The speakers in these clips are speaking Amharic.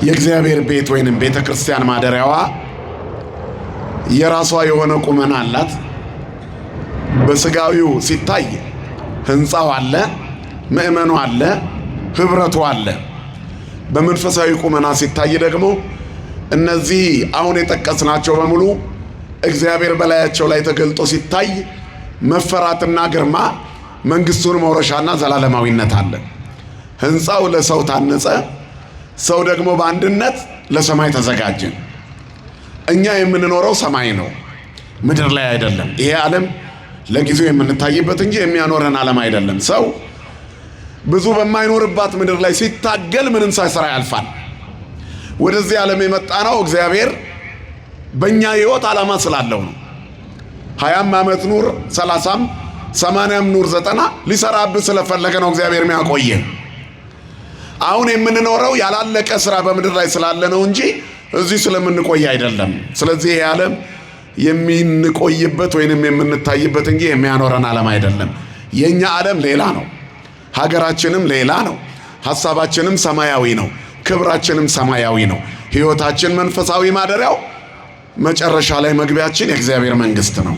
የእግዚአብሔር ቤት ወይንም ቤተ ክርስቲያን ማደሪያዋ የራሷ የሆነ ቁመና አላት። በስጋዊው ሲታይ ህንጻው አለ፣ ምእመኑ አለ፣ ህብረቱ አለ። በመንፈሳዊ ቁመና ሲታይ ደግሞ እነዚህ አሁን የጠቀስናቸው በሙሉ እግዚአብሔር በላያቸው ላይ ተገልጦ ሲታይ መፈራትና ግርማ፣ መንግስቱን መውረሻና ዘላለማዊነት አለ። ህንጻው ለሰው ታነጸ፣ ሰው ደግሞ በአንድነት ለሰማይ ተዘጋጀ። እኛ የምንኖረው ሰማይ ነው፣ ምድር ላይ አይደለም። ይሄ ዓለም ለጊዜው የምንታይበት እንጂ የሚያኖረን ዓለም አይደለም። ሰው ብዙ በማይኖርባት ምድር ላይ ሲታገል ምንም ሳይሰራ ያልፋል። ወደዚህ ዓለም የመጣ ነው እግዚአብሔር በእኛ ህይወት ዓላማ ስላለው ነው። 20 ዓመት ኑር፣ 30፣ 80 ኑር፣ 90 ሊሰራብህ ስለፈለገ ነው እግዚአብሔር የሚያቆየ። አሁን የምንኖረው ያላለቀ ስራ በምድር ላይ ስላለ ነው እንጂ እዚህ ስለምንቆይ አይደለም። ስለዚህ ይሄ ዓለም የምንቆይበት ወይንም የምንታይበት እንጂ የሚያኖረን ዓለም አይደለም። የኛ ዓለም ሌላ ነው፣ ሀገራችንም ሌላ ነው፣ ሐሳባችንም ሰማያዊ ነው፣ ክብራችንም ሰማያዊ ነው። ህይወታችን መንፈሳዊ ማደሪያው፣ መጨረሻ ላይ መግቢያችን የእግዚአብሔር መንግስት ነው።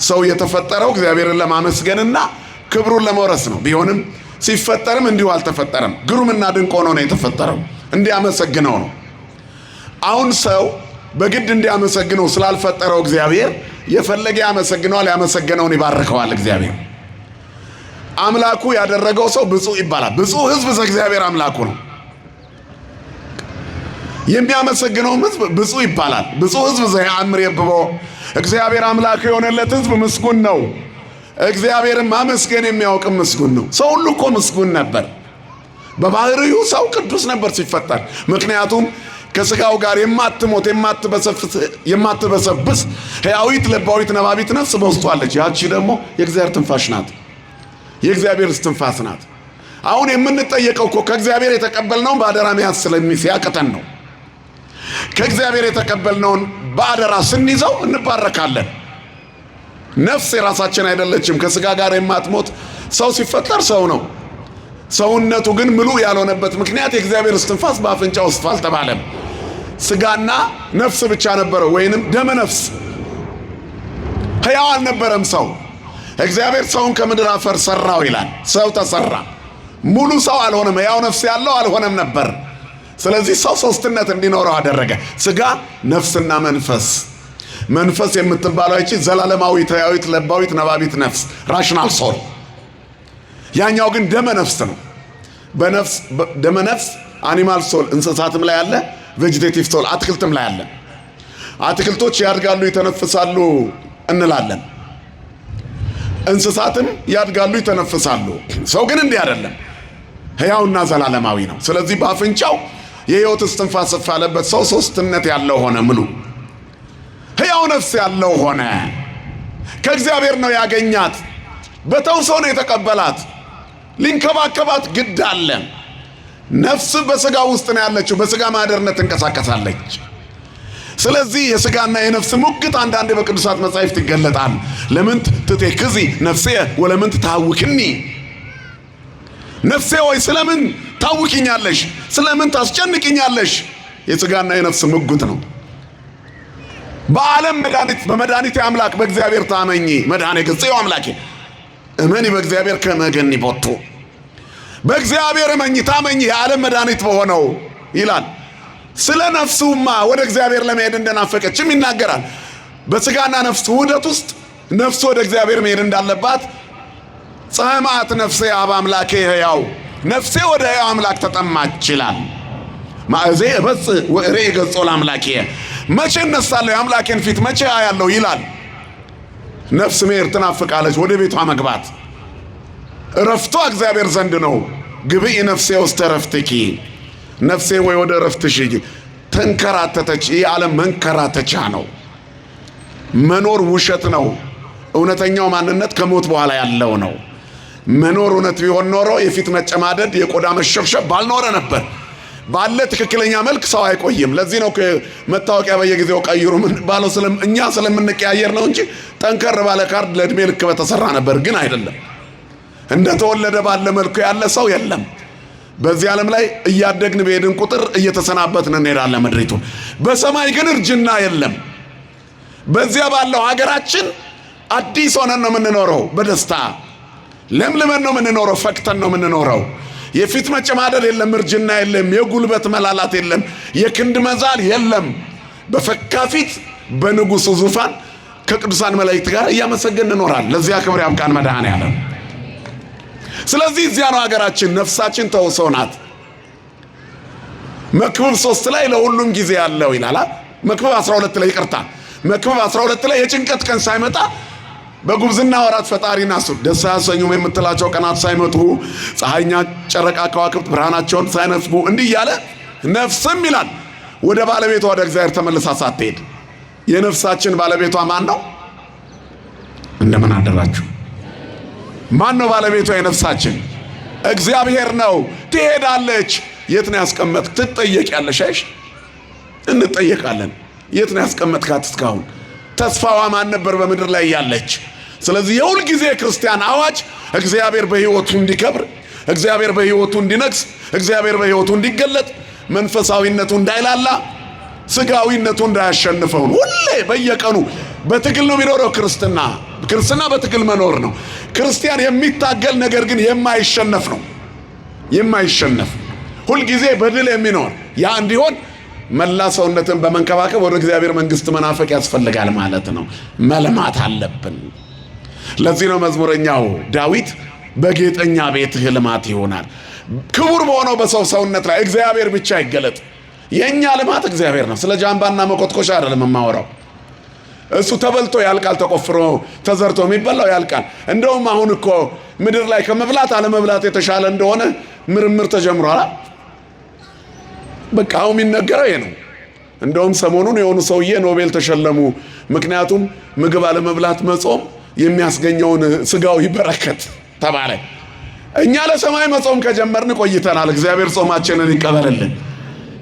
ሰው የተፈጠረው እግዚአብሔርን ለማመስገንና ክብሩን ለመውረስ ነው። ቢሆንም ሲፈጠርም እንዲሁ አልተፈጠረም። ግሩምና ድንቅ ሆኖ ነው የተፈጠረው፣ እንዲያመሰግነው ነው። አሁን ሰው በግድ እንዲያመሰግነው ስላልፈጠረው እግዚአብሔር የፈለገ ያመሰግነዋል፣ ያመሰገነውን ይባርከዋል። እግዚአብሔር አምላኩ ያደረገው ሰው ብፁዕ ይባላል። ብፁዕ ህዝብ ዘእግዚአብሔር አምላኩ ነው። የሚያመሰግነው ህዝብ ብፁዕ ይባላል። ብፁዕ ህዝብ ዘያአምር የብቦ፣ እግዚአብሔር አምላክ የሆነለት ህዝብ ምስጉን ነው። እግዚአብሔርን ማመስገን የሚያውቅም ምስጉን ነው። ሰው ሁሉ እኮ ምስጉን ነበር። በባህሪው ሰው ቅዱስ ነበር ሲፈጠር። ምክንያቱም ከስጋው ጋር የማትሞት የማትበሰብስ ሕያዊት ለባዊት ነባቢት ነፍስ በውስጡ አለች። ያቺ ደግሞ የእግዚአብሔር ትንፋሽ ናት፣ የእግዚአብሔር እስትንፋስ ናት። አሁን የምንጠየቀው እኮ ከእግዚአብሔር የተቀበልነውን በአደራ መያዝ ሲያቅተን ነው። ከእግዚአብሔር የተቀበልነውን በአደራ ስንይዘው እንባረካለን። ነፍስ የራሳችን አይደለችም። ከስጋ ጋር የማትሞት ሰው ሲፈጠር ሰው ነው። ሰውነቱ ግን ምሉእ ያልሆነበት ምክንያት የእግዚአብሔር እስትንፋስ በአፍንጫ ውስጥ አልተባለም። ስጋና ነፍስ ብቻ ነበረው፣ ወይንም ደመ ነፍስ። ሕያው አልነበረም ሰው። እግዚአብሔር ሰውን ከምድር አፈር ሰራው ይላል። ሰው ተሰራ፣ ሙሉ ሰው አልሆነም። ሕያው ነፍስ ያለው አልሆነም ነበር። ስለዚህ ሰው ሶስትነት እንዲኖረው አደረገ። ስጋ፣ ነፍስና መንፈስ። መንፈስ የምትባለው እቺ ዘላለማዊት ሕያዊት ለባዊት ነባቢት ነፍስ ራሽናል ሶል። ያኛው ግን ደመ ነፍስ ነው። በነፍስ ደመ ነፍስ አኒማል ሶል እንስሳትም ላይ አለ፣ ቬጂቴቲቭ ሶል አትክልትም ላይ አለ። አትክልቶች ያድጋሉ ይተነፍሳሉ እንላለን። እንስሳትም ያድጋሉ ይተነፍሳሉ። ሰው ግን እንዲህ አይደለም፣ ሕያውና ዘላለማዊ ነው። ስለዚህ በአፍንጫው የሕይወት እስትንፋስ ያለበት ሰው ሶስትነት ያለው ሆነ፣ ምሉ ሕያው ነፍስ ያለው ሆነ። ከእግዚአብሔር ነው ያገኛት፣ በተውሶ ነው የተቀበላት። ሊንከባከባት ግድ አለ። ነፍስ በስጋ ውስጥ ነው ያለችው፣ በስጋ ማደርነት ትንቀሳቀሳለች። ስለዚህ የስጋና የነፍስ ሙግት አንዳንዴ በቅዱሳት መጻሕፍት ይገለጣል። ለምንት ትቴክዚ ነፍሴ ወለምንት ታውክኒ፣ ነፍሴ ወይ ስለምን ታውኪኛለሽ፣ ስለምን ታስጨንቅኛለሽ? የስጋና የነፍስ ሙግት ነው። በዓለም መድኃኒት በመድኃኒቴ አምላክ በእግዚአብሔር ታመኚ መድኃኔ ገጽዮ አምላኬ እመኒ በእግዚአብሔር ከመገኒ ቦቱ፣ በእግዚአብሔር እመኚ ታመኚ የዓለም መድኃኒት በሆነው ይላል። ስለ ነፍሱማ ወደ እግዚአብሔር ለመሄድ እንደናፈቀችም ይናገራል። በስጋና ነፍስ ውህደት ውስጥ ነፍሱ ወደ እግዚአብሔር መሄድ እንዳለባት ጸማት ነፍሴ አብ አምላኬ ሕያው፣ ነፍሴ ወደ ሕያው አምላክ ተጠማች ይላል። ማእዜ እበጽ ወእሬ ገጾ ለአምላኬ፣ መቼ እነሳለሁ የአምላኬን ፊት መቼ አያለሁ ይላል። ነፍስ መሄድ ትናፍቃለች፣ ወደ ቤቷ መግባት። እረፍቷ እግዚአብሔር ዘንድ ነው። ግብኢ ነፍሴ ውስተ እረፍትኪ፣ ነፍሴ ወይ ወደ እረፍትሽ ተንከራተተች። ይህ ዓለም መንከራተቻ ነው። መኖር ውሸት ነው። እውነተኛው ማንነት ከሞት በኋላ ያለው ነው። መኖር እውነት ቢሆን ኖሮ የፊት መጨማደድ፣ የቆዳ መሸብሸብ ባልኖረ ነበር። ባለ ትክክለኛ መልክ ሰው አይቆይም። ለዚህ ነው መታወቂያ በየጊዜው ቀይሩ ባለው እኛ ስለምንቀያየር ነው እንጂ ጠንከር ባለ ካርድ ለእድሜ ልክ በተሰራ ነበር። ግን አይደለም። እንደተወለደ ባለ መልኩ ያለ ሰው የለም። በዚህ ዓለም ላይ እያደግን በሄድን ቁጥር እየተሰናበትን እንሄዳለን ምድሪቱን። በሰማይ ግን እርጅና የለም። በዚያ ባለው ሀገራችን አዲስ ሆነን ነው የምንኖረው። በደስታ ለምልመን ነው የምንኖረው። ፈክተን ነው የምንኖረው። የፊት መጨማደድ የለም፣ እርጅና የለም፣ የጉልበት መላላት የለም፣ የክንድ መዛል የለም። በፈካ ፊት በንጉሱ ዙፋን ከቅዱሳን መላእክት ጋር እያመሰገን እንኖራለን። ለዚያ ክብር ያብቃን መድኃኔዓለም። ስለዚህ እዚያ ነው ሀገራችን። ነፍሳችን ተውሶ ናት። መክብብ 3 ላይ ለሁሉም ጊዜ ያለው ይላል። መክብብ 12 ላይ ይቅርታ፣ መክብብ 12 ላይ የጭንቀት ቀን ሳይመጣ በጉብዝና ወራት ፈጣሪን አስቡ፣ ደስ አያሰኙም የምትላቸው ቀናት ሳይመጡ ፀሐይና ጨረቃ ከዋክብት ብርሃናቸውን ሳይነፍጉ እንዲህ እያለ ነፍስም ይላል ወደ ባለቤቷ ወደ እግዚአብሔር ተመልሳ ሳትሄድ። የነፍሳችን ባለቤቷ ማን ነው? እንደምን አደራችሁ? ማን ነው ባለቤቷ የነፍሳችን? እግዚአብሔር ነው። ትሄዳለች። የት ነው ያስቀመጥክ? ትጠየቂያለሽ። አይሽ እንጠየቃለን። የት ነው ያስቀመጥካት? እስካሁን ተስፋዋ ማን ነበር በምድር ላይ ያለች? ስለዚህ የሁል ጊዜ ክርስቲያን አዋጅ እግዚአብሔር በሕይወቱ እንዲከብር፣ እግዚአብሔር በሕይወቱ እንዲነግስ፣ እግዚአብሔር በሕይወቱ እንዲገለጥ፣ መንፈሳዊነቱ እንዳይላላ፣ ስጋዊነቱ እንዳያሸንፈው ሁሌ በየቀኑ በትግል ነው የሚኖረው። ክርስትና በትግል መኖር ነው። ክርስቲያን የሚታገል ነገር ግን የማይሸነፍ ነው። የማይሸነፍ ሁልጊዜ በድል የሚኖር ያ እንዲሆን መላ ሰውነትን በመንከባከብ ወደ እግዚአብሔር መንግስት መናፈቅ ያስፈልጋል ማለት ነው። መልማት አለብን። ለዚህ ነው መዝሙረኛው ዳዊት በጌጠኛ ቤትህ ልማት ይሆናል። ክቡር በሆነው በሰው ሰውነት ላይ እግዚአብሔር ብቻ ይገለጥ። የኛ ልማት እግዚአብሔር ነው። ስለ ጃምባና መኮትኮሻ አይደለም የማወራው። እሱ ተበልቶ ያልቃል፣ ተቆፍሮ ተዘርቶ የሚበላው ያልቃል። እንደውም አሁን እኮ ምድር ላይ ከመብላት አለመብላት የተሻለ እንደሆነ ምርምር ተጀምሯል። በቃ አሁን የሚነገረው ይሄ ነው። እንደውም ሰሞኑን የሆኑ ሰውዬ ኖቤል ተሸለሙ። ምክንያቱም ምግብ አለመብላት መጾም የሚያስገኘውን ስጋዊ በረከት ተባለ። እኛ ለሰማይ መጾም ከጀመርን ቆይተናል። እግዚአብሔር ጾማችንን ይቀበልልን።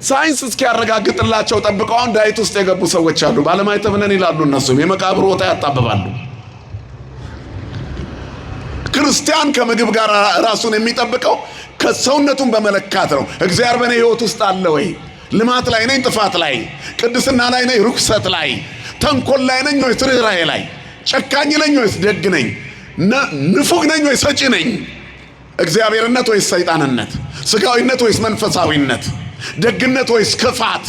ሳይንስ እስኪያረጋግጥላቸው ጠብቀው አሁን ዳይት ውስጥ የገቡ ሰዎች አሉ። ባለማይተብ ነን ይላሉ። እነሱም የመቃብር ቦታ ያጣብባሉ። ክርስቲያን ከምግብ ጋር ራሱን የሚጠብቀው ከሰውነቱን በመለካት ነው። እግዚአብሔር በእኔ ሕይወት ውስጥ አለ ወይ? ልማት ላይ ነኝ? ጥፋት ላይ? ቅድስና ላይ ነኝ? ርኩሰት ላይ? ተንኮል ላይ ነኝ ወይስ ርኅራኄ ላይ? ጨካኝ ነኝ ወይስ ደግ ነኝ? ንፉግ ነኝ ወይስ ሰጪ ነኝ? እግዚአብሔርነት ወይስ ሰይጣንነት? ስጋዊነት ወይስ መንፈሳዊነት? ደግነት ወይስ ክፋት?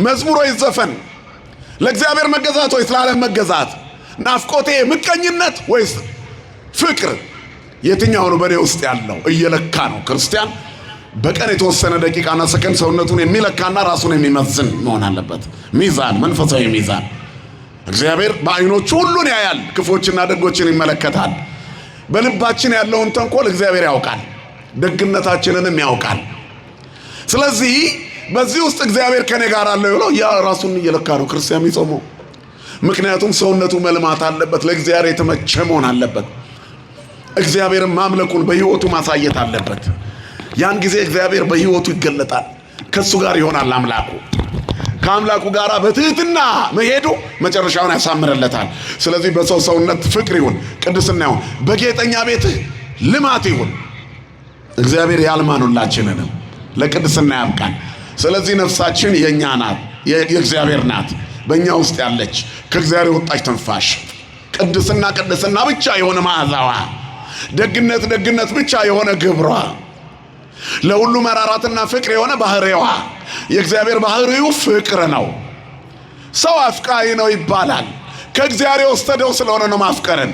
መዝሙር ወይስ ዘፈን? ለእግዚአብሔር መገዛት ወይስ ለዓለም መገዛት? ናፍቆቴ ምቀኝነት ወይስ ፍቅር? የትኛው ነው በእኔ ውስጥ ያለው? እየለካ ነው። ክርስቲያን በቀን የተወሰነ ደቂቃና ሰከንድ ሰውነቱን የሚለካና ራሱን የሚመዝን መሆን አለበት። ሚዛን፣ መንፈሳዊ ሚዛን። እግዚአብሔር በዓይኖቹ ሁሉን ያያል፣ ክፎችና ደጎችን ይመለከታል። በልባችን ያለውን ተንኮል እግዚአብሔር ያውቃል፣ ደግነታችንንም ያውቃል። ስለዚህ በዚህ ውስጥ እግዚአብሔር ከኔ ጋር አለው ይለው ያ ራሱን እየለካ ነው ክርስቲያን የሚጾመው። ምክንያቱም ሰውነቱ መልማት አለበት፣ ለእግዚአብሔር የተመቸ መሆን አለበት። እግዚአብሔርን ማምለኩን በሕይወቱ ማሳየት አለበት። ያን ጊዜ እግዚአብሔር በሕይወቱ ይገለጣል፣ ከሱ ጋር ይሆናል አምላኩ። ከአምላኩ ጋር በትህትና መሄዱ መጨረሻውን ያሳምርለታል። ስለዚህ በሰው ሰውነት ፍቅር ይሁን፣ ቅድስና ይሁን፣ በጌጠኛ ቤትህ ልማት ይሁን። እግዚአብሔር ያልማን ሁላችንንም ለቅድስና ያብቃን። ስለዚህ ነፍሳችን የኛ ናት፣ የእግዚአብሔር ናት፣ በእኛ ውስጥ ያለች ከእግዚአብሔር ወጣች ትንፋሽ። ቅድስና ቅድስና ብቻ የሆነ መዓዛዋ፣ ደግነት ደግነት ብቻ የሆነ ግብሯ፣ ለሁሉ መራራትና ፍቅር የሆነ ባህሪዋ። የእግዚአብሔር ባህሪው ፍቅር ነው። ሰው አፍቃሪ ነው ይባላል። ከእግዚአብሔር የወሰደው ስለሆነ ነው ማፍቀርን።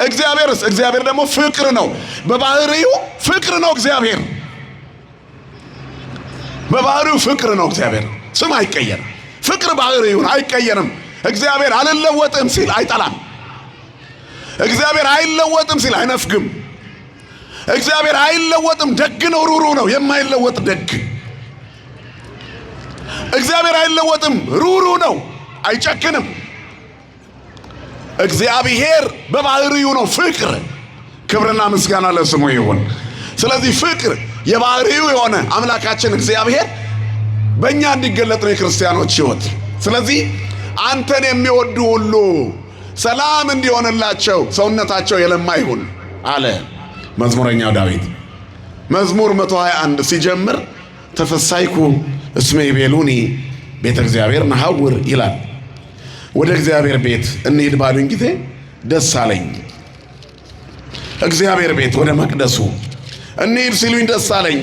እግዚአብሔር ደግሞ ፍቅር ነው። በባህሪው ፍቅር ነው እግዚአብሔር። በባህሪው ፍቅር ነው እግዚአብሔር። ስም አይቀየርም። ፍቅር ባህሪውን አይቀየርም። እግዚአብሔር አልለወጥም ሲል አይጠላም። እግዚአብሔር አይለወጥም ሲል አይነፍግም። እግዚአብሔር አይለወጥም፣ ደግ ነው፣ ሩሩ ነው፣ የማይለወጥ ደግ። እግዚአብሔር አይለወጥም፣ ሩሩ ነው፣ አይጨክንም። እግዚአብሔር በባህሪው ነው ፍቅር። ክብርና ምስጋና ለስሙ ይሁን። ስለዚህ ፍቅር የባህሪው የሆነ አምላካችን እግዚአብሔር በእኛ እንዲገለጥ ነው የክርስቲያኖች ሕይወት። ስለዚህ አንተን የሚወዱ ሁሉ ሰላም እንዲሆንላቸው ሰውነታቸው የለማ ይሁን አለ መዝሙረኛው ዳዊት። መዝሙር 121 ሲጀምር ተፈሳይኩ እስመ ይቤሉኒ ቤተ እግዚአብሔር ነሐውር ይላል። ወደ እግዚአብሔር ቤት እንሂድ ባሉኝ ጊዜ ደስ አለኝ። እግዚአብሔር ቤት ወደ መቅደሱ እንሂድ ሲሉኝ ደስ አለኝ።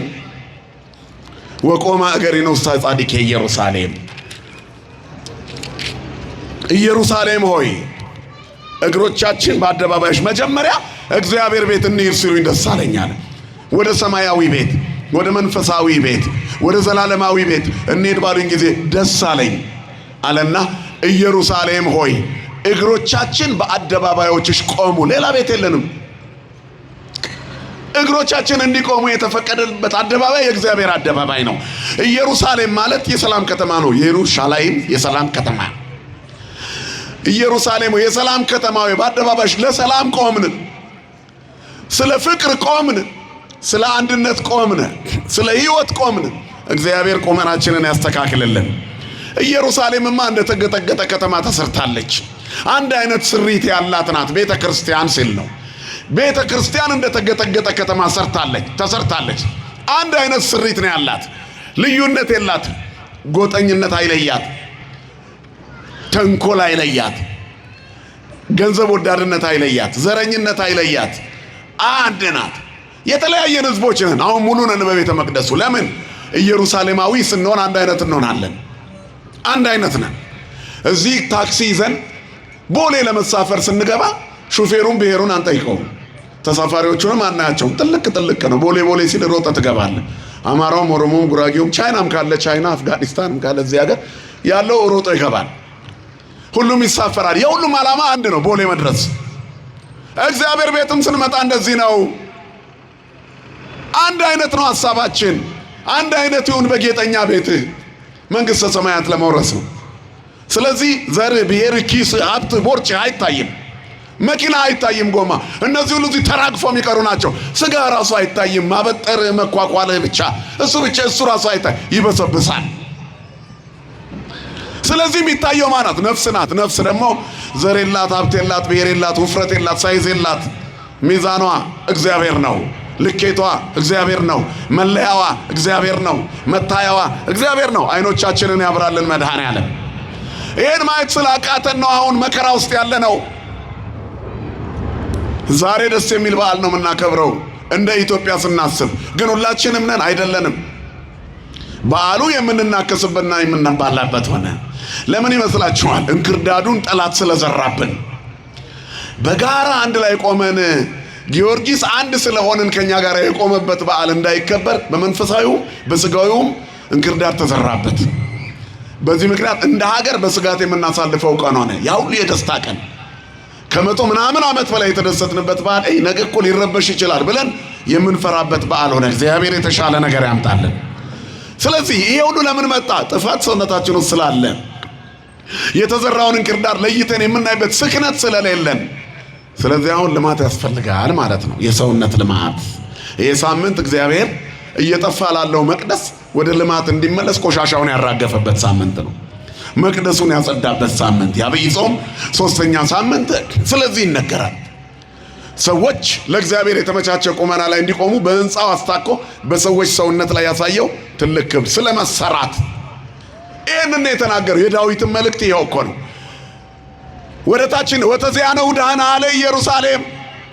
ወቆማ እገሪነ ውስተ ጻድቄ ኢየሩሳሌም፣ ኢየሩሳሌም ሆይ እግሮቻችን በአደባባይሽ። መጀመሪያ እግዚአብሔር ቤት እንሂድ ሲሉኝ ደስ አለኝ አለ። ወደ ሰማያዊ ቤት፣ ወደ መንፈሳዊ ቤት፣ ወደ ዘላለማዊ ቤት እንሂድ ባሉኝ ጊዜ ደስ አለኝ አለና ኢየሩሳሌም ሆይ እግሮቻችን በአደባባዮችሽ ቆሙ። ሌላ ቤት የለንም። እግሮቻችን እንዲቆሙ የተፈቀደበት አደባባይ የእግዚአብሔር አደባባይ ነው። ኢየሩሳሌም ማለት የሰላም ከተማ ነው። ኢየሩሳሌም የሰላም ከተማ፣ ኢየሩሳሌም የሰላም ከተማ በአደባባይሽ ለሰላም ቆምን፣ ስለ ፍቅር ቆምን፣ ስለ አንድነት ቆምን፣ ስለ ሕይወት ቆምን። እግዚአብሔር ቁመናችንን ያስተካክልልን። ኢየሩሳሌምማ እንደተገጠገጠ ከተማ ተሰርታለች። አንድ አይነት ስሪት ያላት ናት። ቤተ ክርስቲያን ሲል ነው። ቤተ ክርስቲያን እንደተገጠገጠ ከተማ ተሰርታለች። አንድ አይነት ስሪት ነው ያላት። ልዩነት የላት። ጎጠኝነት አይለያት፣ ተንኮል አይለያት፣ ገንዘብ ወዳድነት አይለያት፣ ዘረኝነት አይለያት። አንድ ናት። የተለያየን ህዝቦች ነን። አሁን ሙሉ ነን በቤተ መቅደሱ። ለምን? ኢየሩሳሌማዊ ስንሆን አንድ አይነት እንሆናለን። አንድ አይነት ነን። እዚህ ታክሲ ይዘን ቦሌ ለመሳፈር ስንገባ ሹፌሩን ብሔሩን አንጠይቀውም፣ ተሳፋሪዎቹንም አናያቸውም። ጥልቅ ነው። ቦሌ ሲል ሮጠ ትገባለህ። አማራውም፣ ኦሮሞም፣ ጉራጌውም ቻይናም ካለ ቻይና፣ አፍጋኒስታንም ካለ እዚህ ሀገር ያለው ሮጦ ይገባል። ሁሉም ይሳፈራል። የሁሉም ዓላማ አንድ ነው፣ ቦሌ መድረስ። እግዚአብሔር ቤትም ስንመጣ እንደዚህ ነው። አንድ አይነት ነው ሐሳባችን። አንድ አይነት ይሁን በጌጠኛ ቤት መንግሥተ ሰማያት ለመውረስ ነው። ስለዚህ ዘር፣ ብሔር፣ ኪስ፣ ሀብት፣ ቦርጭ አይታይም። መኪና አይታይም፣ ጎማ፣ እነዚህ ሁሉ ተራግፎ የሚቀሩ ናቸው። ስጋ ራሱ አይታይም። ማበጠር መኳኳልህ ብቻ እሱ ራሱ አይታይ፣ ይበሰብሳል። ስለዚህ የሚታየው ማናት? ነፍስ ናት። ነፍስ ደግሞ ዘር የላት፣ ሀብት የላት፣ ብሔር የላት፣ ውፍረት የላት፣ ሳይዝ የላት። ሚዛኗ እግዚአብሔር ነው። ልኬቷ እግዚአብሔር ነው። መለያዋ እግዚአብሔር ነው። መታያዋ እግዚአብሔር ነው። አይኖቻችንን ያብራልን መድኃኔዓለም። ይህን ማየት ስላቃተን ነው አሁን መከራ ውስጥ ያለ ነው። ዛሬ ደስ የሚል በዓል ነው የምናከብረው እንደ ኢትዮጵያ ስናስብ፣ ግን ሁላችንም ነን አይደለንም። በዓሉ የምንናከስበትና የምንባላበት ሆነ። ለምን ይመስላችኋል? እንክርዳዱን ጠላት ስለዘራብን። በጋራ አንድ ላይ ቆመን ጊዮርጊስ አንድ ስለሆንን ከኛ ጋር የቆመበት በዓል እንዳይከበር በመንፈሳዊውም በስጋዊውም እንክርዳድ ተዘራበት። በዚህ ምክንያት እንደ ሀገር በስጋት የምናሳልፈው ቀን ሆነ። ያ ሁሉ የደስታ ቀን ከመቶ ምናምን ዓመት በላይ የተደሰትንበት በዓል ነገ እኮ ሊረበሽ ይችላል ብለን የምንፈራበት በዓል ሆነ። እግዚአብሔር የተሻለ ነገር ያምጣልን። ስለዚህ ይሄ ሁሉ ለምን መጣ? ጥፋት ሰውነታችን ውስጥ ስላለ፣ የተዘራውን እንክርዳድ ለይተን የምናይበት ስክነት ስለሌለን። ስለዚህ አሁን ልማት ያስፈልጋል ማለት ነው። የሰውነት ልማት። ይሄ ሳምንት እግዚአብሔር እየጠፋ ላለው መቅደስ ወደ ልማት እንዲመለስ ቆሻሻውን ያራገፈበት ሳምንት ነው። መቅደሱን ያጸዳበት ሳምንት፣ የዐቢይ ጾም 3ኛ ሳምንት። ስለዚህ ይነገራል ሰዎች ለእግዚአብሔር የተመቻቸ ቁመና ላይ እንዲቆሙ በህንፃው አስታኮ በሰዎች ሰውነት ላይ ያሳየው ትልቅ ክብር ስለመሰራት ይህንን የተናገረው የዳዊትን መልእክት ይኸው እኮ ነው። ወደታችን ወተዚያነው ዳህና አለ ኢየሩሳሌም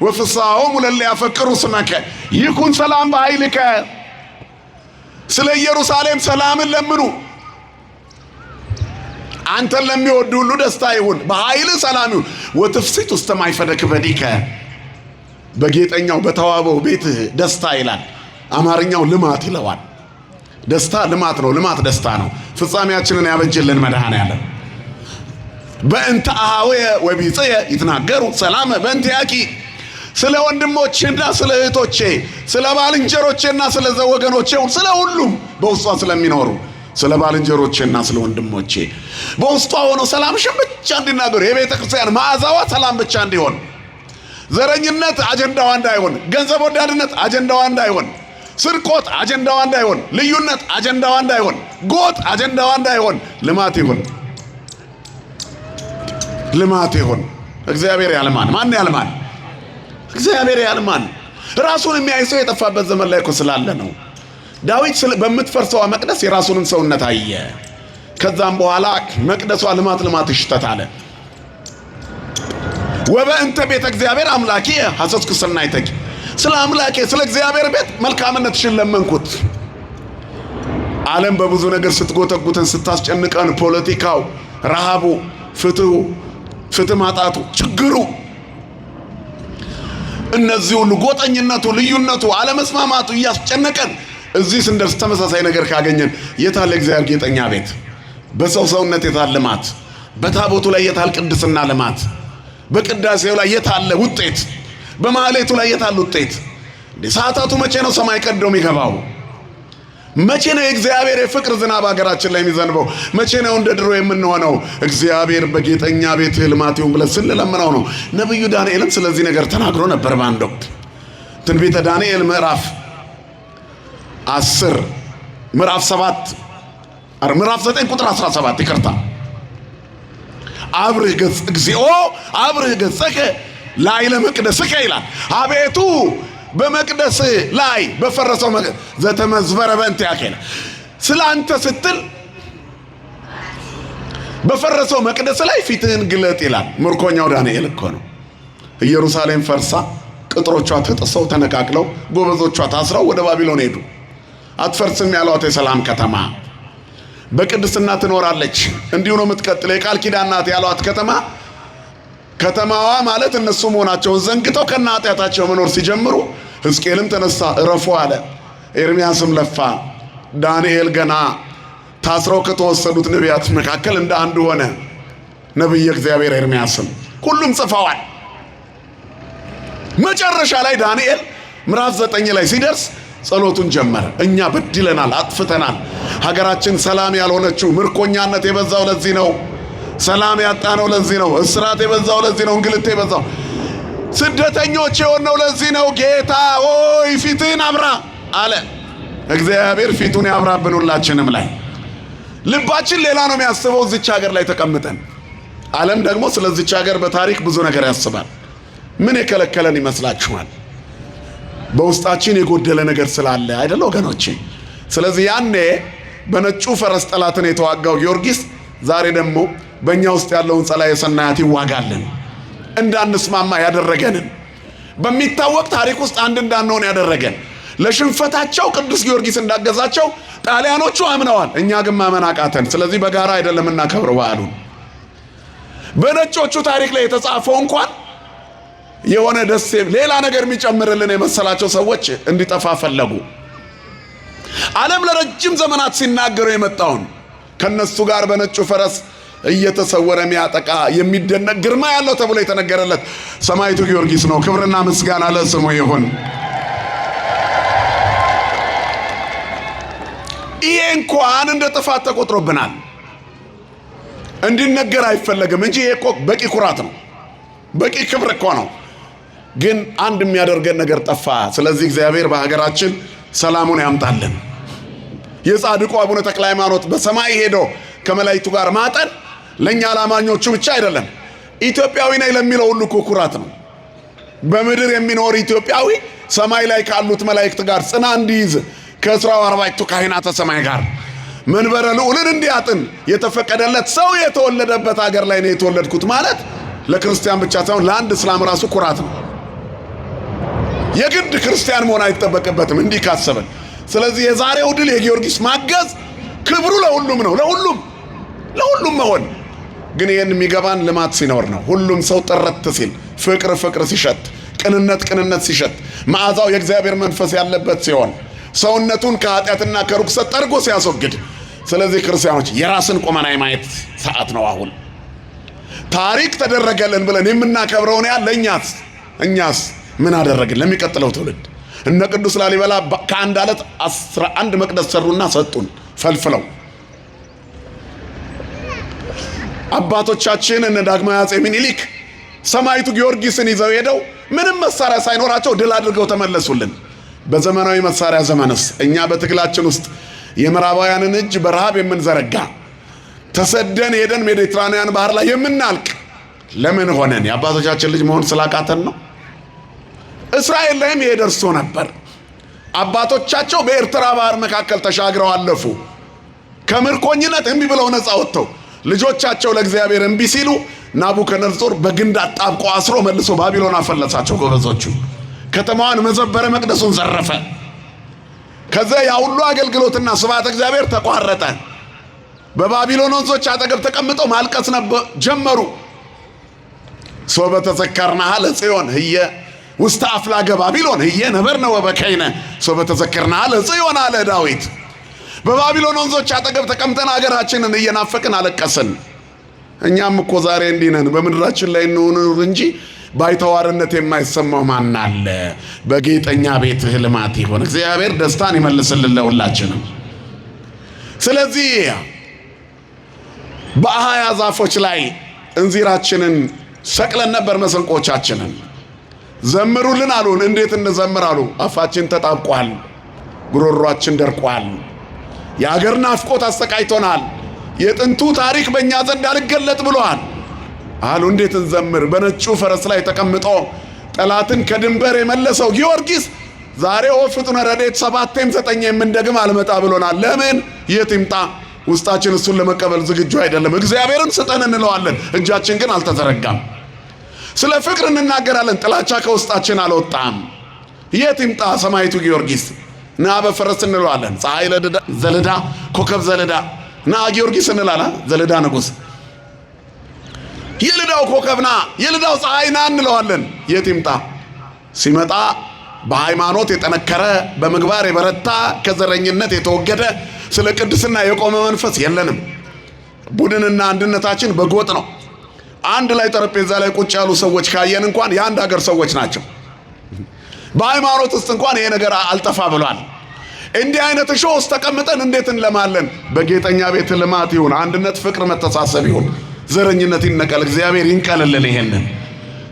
ወፍስሐሆሙ ለእለ ያፈቅሩ ስመከ ይኩን ሰላም በኃይልከ። ስለ ኢየሩሳሌም ሰላምን ለምኑ። አንተን ለሚወዱ ሁሉ ደስታ ይሁን፣ በኃይል ሰላም ይሁን። ወትፍሲት ውስተ ማይፈደክ በዲከ። በጌጠኛው በተዋበው ቤት ደስታ ይላል። አማርኛው ልማት ይለዋል። ደስታ ልማት ነው። ልማት ደስታ ነው። ፍጻሜያችንን ያበጅልን መድኃኔዓለም። በእንተ አኀወየ ወቢጽየ ይትናገሩ ሰላም በእንቲአኪ። ስለ ወንድሞቼና ስለ እህቶቼ፣ ስለ ባልንጀሮቼና ስለ ወገኖቼ፣ ስለ ሁሉም በውስጧ ስለሚኖሩ ስለ ባልንጀሮቼና ስለ ወንድሞቼ በውስጧ ሆነው ሰላምሽን ብቻ እንዲናገሩ፣ የቤተ ክርስቲያን መዓዛዋ ሰላም ብቻ እንዲሆን፣ ዘረኝነት አጀንዳዋ እንዳይሆን፣ ገንዘብ ወዳድነት አጀንዳዋ እንዳይሆን፣ ስርቆት አጀንዳዋ እንዳይሆን፣ ልዩነት አጀንዳዋ እንዳይሆን፣ ጎጥ አጀንዳዋ እንዳይሆን፣ ልማት ይሁን። ልማት ይሁን። እግዚአብሔር ያልማን። ማን ያልማን? እግዚአብሔር ያልማን። ራሱን የሚያይ ሰው የጠፋበት ዘመን ላይ እኮ ስላለ ነው። ዳዊት በምትፈርሰው መቅደስ የራሱንም ሰውነት አየ። ከዛም በኋላ መቅደሷ ልማት ይሽተት አለ። ወበእንተ ቤተ እግዚአብሔር አምላኬ ሐሰስኩ ሰናይተኪ፣ ስለ አምላኬ ስለ እግዚአብሔር ቤት መልካምነትሽን ለመንኩት። ዓለም በብዙ ነገር ስትጎተጉተን ስታስጨንቀን፣ ፖለቲካው፣ ረሃቡ፣ ፍትህ ማጣቱ፣ ችግሩ፣ እነዚህ ሁሉ ጎጠኝነቱ፣ ልዩነቱ፣ አለመስማማቱ እያስጨነቀን እዚህ ስንደርስ ተመሳሳይ ነገር ካገኘን የታለ እግዚአብሔር ጌጠኛ ቤት? በሰው ሰውነት የታለ ልማት? በታቦቱ ላይ የታለ ቅድስና ልማት? በቅዳሴው ላይ የታለ ውጤት? በማህሌቱ ላይ የታለ ውጤት? ሰዓታቱ መቼ ነው ሰማይ ቀዶ የሚገባው? መቼ ነው የእግዚአብሔር የፍቅር ዝናብ ሀገራችን ላይ የሚዘንበው? መቼ ነው እንደ ድሮ የምንሆነው? እግዚአብሔር በጌጠኛ ቤት ልማት ይሁን ብለን ስንለምነው ነው። ነብዩ ዳንኤልም ስለዚህ ነገር ተናግሮ ነበር በአንድ ወቅት። ትንቢተ ዳንኤል ምዕራፍ 10 ምዕራፍ 9 ቁጥር 17 ይቅርታ። አብርህ ገጽ እግዚኦ አብርህ ገጽከ ላዕለ መቅደስከ ይላል። አቤቱ በመቅደስ ላይ በፈረሰው ዘተመዝበረ በእንቲአከ ስለ አንተ ስትል በፈረሰው መቅደስ ላይ ፊትህን ግለጥ ይላል። ምርኮኛው ዳንኤል እኮ ነው። ኢየሩሳሌም ፈርሳ ቅጥሮቿ ተጥሰው ተነቃቅለው ጎበዞቿ ታስረው ወደ ባቢሎን ሄዱ። አትፈርስም ያሏት የሰላም ከተማ በቅድስና ትኖራለች፣ እንዲሁ ነው የምትቀጥለው፣ የቃል ኪዳን ናት ያሏት ከተማዋ ማለት እነሱ መሆናቸውን ዘንግተው ከነ ኃጢአታቸው መኖር ሲጀምሩ ሕዝቅኤልም ተነሳ እረፉ አለ። ኤርምያስም ለፋ። ዳንኤል ገና ታስረው ከተወሰዱት ነቢያት መካከል እንደ አንዱ ሆነ። ነቢየ እግዚአብሔር ኤርምያስም ሁሉም ጽፈዋል። መጨረሻ ላይ ዳንኤል ምዕራፍ 9 ላይ ሲደርስ ጸሎቱን ጀመረ። እኛ በድለናል፣ አጥፍተናል። ሀገራችን ሰላም ያልሆነችው፣ ምርኮኛነት የበዛው ለዚህ ነው። ሰላም ያጣነው ለዚህ ነው። እስራት የበዛው ለዚህ ነው። እንግልት የበዛው፣ ስደተኞች የሆነው ለዚህ ነው። ጌታ ሆይ ፊትህን አብራ አለ። እግዚአብሔር ፊቱን ያብራብን ሁላችንም ላይ። ልባችን ሌላ ነው የሚያስበው እዚች ሀገር ላይ ተቀምጠን። ዓለም ደግሞ ስለዚች ሀገር በታሪክ ብዙ ነገር ያስባል። ምን የከለከለን ይመስላችኋል? በውስጣችን የጎደለ ነገር ስላለ አይደል ወገኖቼ? ስለዚህ ያኔ በነጩ ፈረስ ጠላትን የተዋጋው ጊዮርጊስ ዛሬ ደግሞ በእኛ ውስጥ ያለውን ጸላዔ ሰናያት ይዋጋልን። እንዳንስማማ ያደረገንን፣ በሚታወቅ ታሪክ ውስጥ አንድ እንዳንሆን ያደረገን፣ ለሽንፈታቸው ቅዱስ ጊዮርጊስ እንዳገዛቸው ጣሊያኖቹ አምነዋል። እኛ ግን ማመን አቃተን። ስለዚህ በጋራ አይደለም እናከብረው በዓሉን። በነጮቹ ታሪክ ላይ የተጻፈው እንኳን የሆነ ደስ ሌላ ነገር የሚጨምርልን የመሰላቸው ሰዎች እንዲጠፋ ፈለጉ። ዓለም ለረጅም ዘመናት ሲናገሩ የመጣውን ከነሱ ጋር በነጩ ፈረስ እየተሰወረ የሚያጠቃ የሚደነቅ ግርማ ያለው ተብሎ የተነገረለት ሰማዕቱ ጊዮርጊስ ነው። ክብርና ምስጋና ለስሙ ይሁን። ይሄ እንኳን እንደ ጥፋት ተቆጥሮብናል፣ እንዲነገር አይፈለግም እንጂ ይሄ እኮ በቂ ኩራት ነው፣ በቂ ክብር እኮ ነው። ግን አንድ የሚያደርገን ነገር ጠፋ። ስለዚህ እግዚአብሔር በሀገራችን ሰላሙን ያምጣልን። የጻድቁ አቡነ ተክለ ሃይማኖት በሰማይ ሄዶ ከመላእክቱ ጋር ማጠን ለኛ ላማኞቹ ብቻ አይደለም፣ ኢትዮጵያዊ ነኝ ለሚለው ሁሉ ኩራት ነው። በምድር የሚኖር ኢትዮጵያዊ ሰማይ ላይ ካሉት መላእክት ጋር ጽና እንዲይዝ ከእስራው 40ቱ ካህናተ ሰማይ ጋር መንበረ ልዑልን እንዲያጥን የተፈቀደለት ሰው የተወለደበት ሀገር ላይ ነው የተወለድኩት ማለት ለክርስቲያን ብቻ ሳይሆን ለአንድ እስላም ራሱ ኩራት ነው። የግድ ክርስቲያን መሆን አይጠበቅበትም እንዲህ ካሰበን። ስለዚህ የዛሬው ድል የጊዮርጊስ ማገዝ ክብሩ ለሁሉም ነው፣ ለሁሉም መሆን ግን ይህን የሚገባን ልማት ሲኖር ነው። ሁሉም ሰው ጥረት ሲል፣ ፍቅር ሲሸት፣ ቅንነት ሲሸት፣ መዓዛው የእግዚአብሔር መንፈስ ያለበት ሲሆን፣ ሰውነቱን ከኃጢአትና ከርኩሰት ጠርጎ ሲያስወግድ። ስለዚህ ክርስቲያኖች የራስን ቁመና የማየት ሰዓት ነው አሁን። ታሪክ ተደረገልን ብለን የምናከብረውን ያህል እኛስ ምን አደረግን ለሚቀጥለው ትውልድ? እነ ቅዱስ ላሊበላ ከአንድ አለት 11 መቅደስ ሰሩና ሰጡን ፈልፍለው። አባቶቻችን እነ ዳግማዊ አፄ ምኒልክ ሰማዕቱ ጊዮርጊስን ይዘው ሄደው ምንም መሳሪያ ሳይኖራቸው ድል አድርገው ተመለሱልን። በዘመናዊ መሳሪያ ዘመንስ እኛ በትግላችን ውስጥ የምዕራባውያንን እጅ በረሃብ የምንዘረጋ ተሰደን ሄደን ሜዲትራኒያን ባህር ላይ የምናልቅ ለምን ሆነን? የአባቶቻችን ልጅ መሆን ስላቃተን ነው? እስራኤል ላይም ይሄ ደርሶ ነበር። አባቶቻቸው በኤርትራ ባህር መካከል ተሻግረው አለፉ። ከምርኮኝነት እምቢ ብለው ነፃ ወጥተው ልጆቻቸው ለእግዚአብሔር እምቢ ሲሉ ናቡከደነጾር በግንድ አጣብቆ አስሮ መልሶ ባቢሎን አፈለሳቸው። ጎበዞቹ ከተማዋን መዘበረ፣ መቅደሱን ዘረፈ። ከዛ ያ ሁሉ አገልግሎትና ስብሐተ እግዚአብሔር ተቋረጠ። በባቢሎን ወንዞች አጠገብ ተቀምጠው ማልቀስ ጀመሩ። ሶበ ተዘከርናሃ ለጽዮን ህየ ውስተ አፍላገ ባቢሎን ህየ ነበርነ ወበከይነ ሶበ ተዘከርናሃ ለጽዮን አለ ዳዊት። በባቢሎን ወንዞች አጠገብ ተቀምጠን አገራችንን እየናፈቅን አለቀስን። እኛም እኮ ዛሬ እንዲህ ነን። በምድራችን ላይ እንኑር እንጂ ባይተዋርነት የማይሰማው ማን አለ? በጌጠኛ ቤትህ ልማት ይሆን። እግዚአብሔር ደስታን ይመልስልን ለሁላችንም። ስለዚህ በአህያ ዛፎች ላይ እንዚራችንን ሰቅለን ነበር፣ መሰንቆቻችንን ዘምሩልን አሉን። እንዴት እንዘምር አሉ። አፋችን ተጣብቋል፣ ጉሮሯችን ደርቋል፣ የአገር ናፍቆት አሰቃይቶናል፣ የጥንቱ ታሪክ በእኛ ዘንድ አልገለጥ ብሏል አሉ። እንዴት እንዘምር? በነጩ ፈረስ ላይ ተቀምጦ ጠላትን ከድንበር የመለሰው ጊዮርጊስ ዛሬ ፍጡነ ረድኤት 7ም 9ም የምንደግም አልመጣ ብሎናል። ለምን? የት ይምጣ? ውስጣችን እሱን ለመቀበል ዝግጁ አይደለም። እግዚአብሔርን ስጠን እንለዋለን፣ እጃችን ግን አልተዘረጋም። ስለ ፍቅር እንናገራለን፣ ጥላቻ ከውስጣችን አልወጣም። የት ይምጣ? ሰማይቱ ጊዮርጊስ ና በፈረስ እንለዋለን። ፀሐይ ዘለዳ ኮከብ ዘለዳ ና ጊዮርጊስ እንላለን። ዘለዳ ንጉሥ የልዳው ኮከብና የልዳው ፀሐይና እንለዋለን። የት ይምጣ? ሲመጣ በሃይማኖት የጠነከረ በምግባር የበረታ ከዘረኝነት የተወገደ ስለ ቅድስና የቆመ መንፈስ የለንም። ቡድንና አንድነታችን በጎጥ ነው። አንድ ላይ ጠረጴዛ ላይ ቁጭ ያሉ ሰዎች ካየን እንኳን የአንድ ሀገር ሰዎች ናቸው። በሃይማኖት ውስጥ እንኳን ይሄ ነገር አልጠፋ ብሏል። እንዲህ አይነት እሾህ ውስጥ ተቀምጠን እንዴት እንለማለን? በጌጠኛ ቤት ልማት ይሁን፣ አንድነት፣ ፍቅር፣ መተሳሰብ ይሁን፣ ዘረኝነት ይነቀል። እግዚአብሔር ይንቀልልን ይሄንን።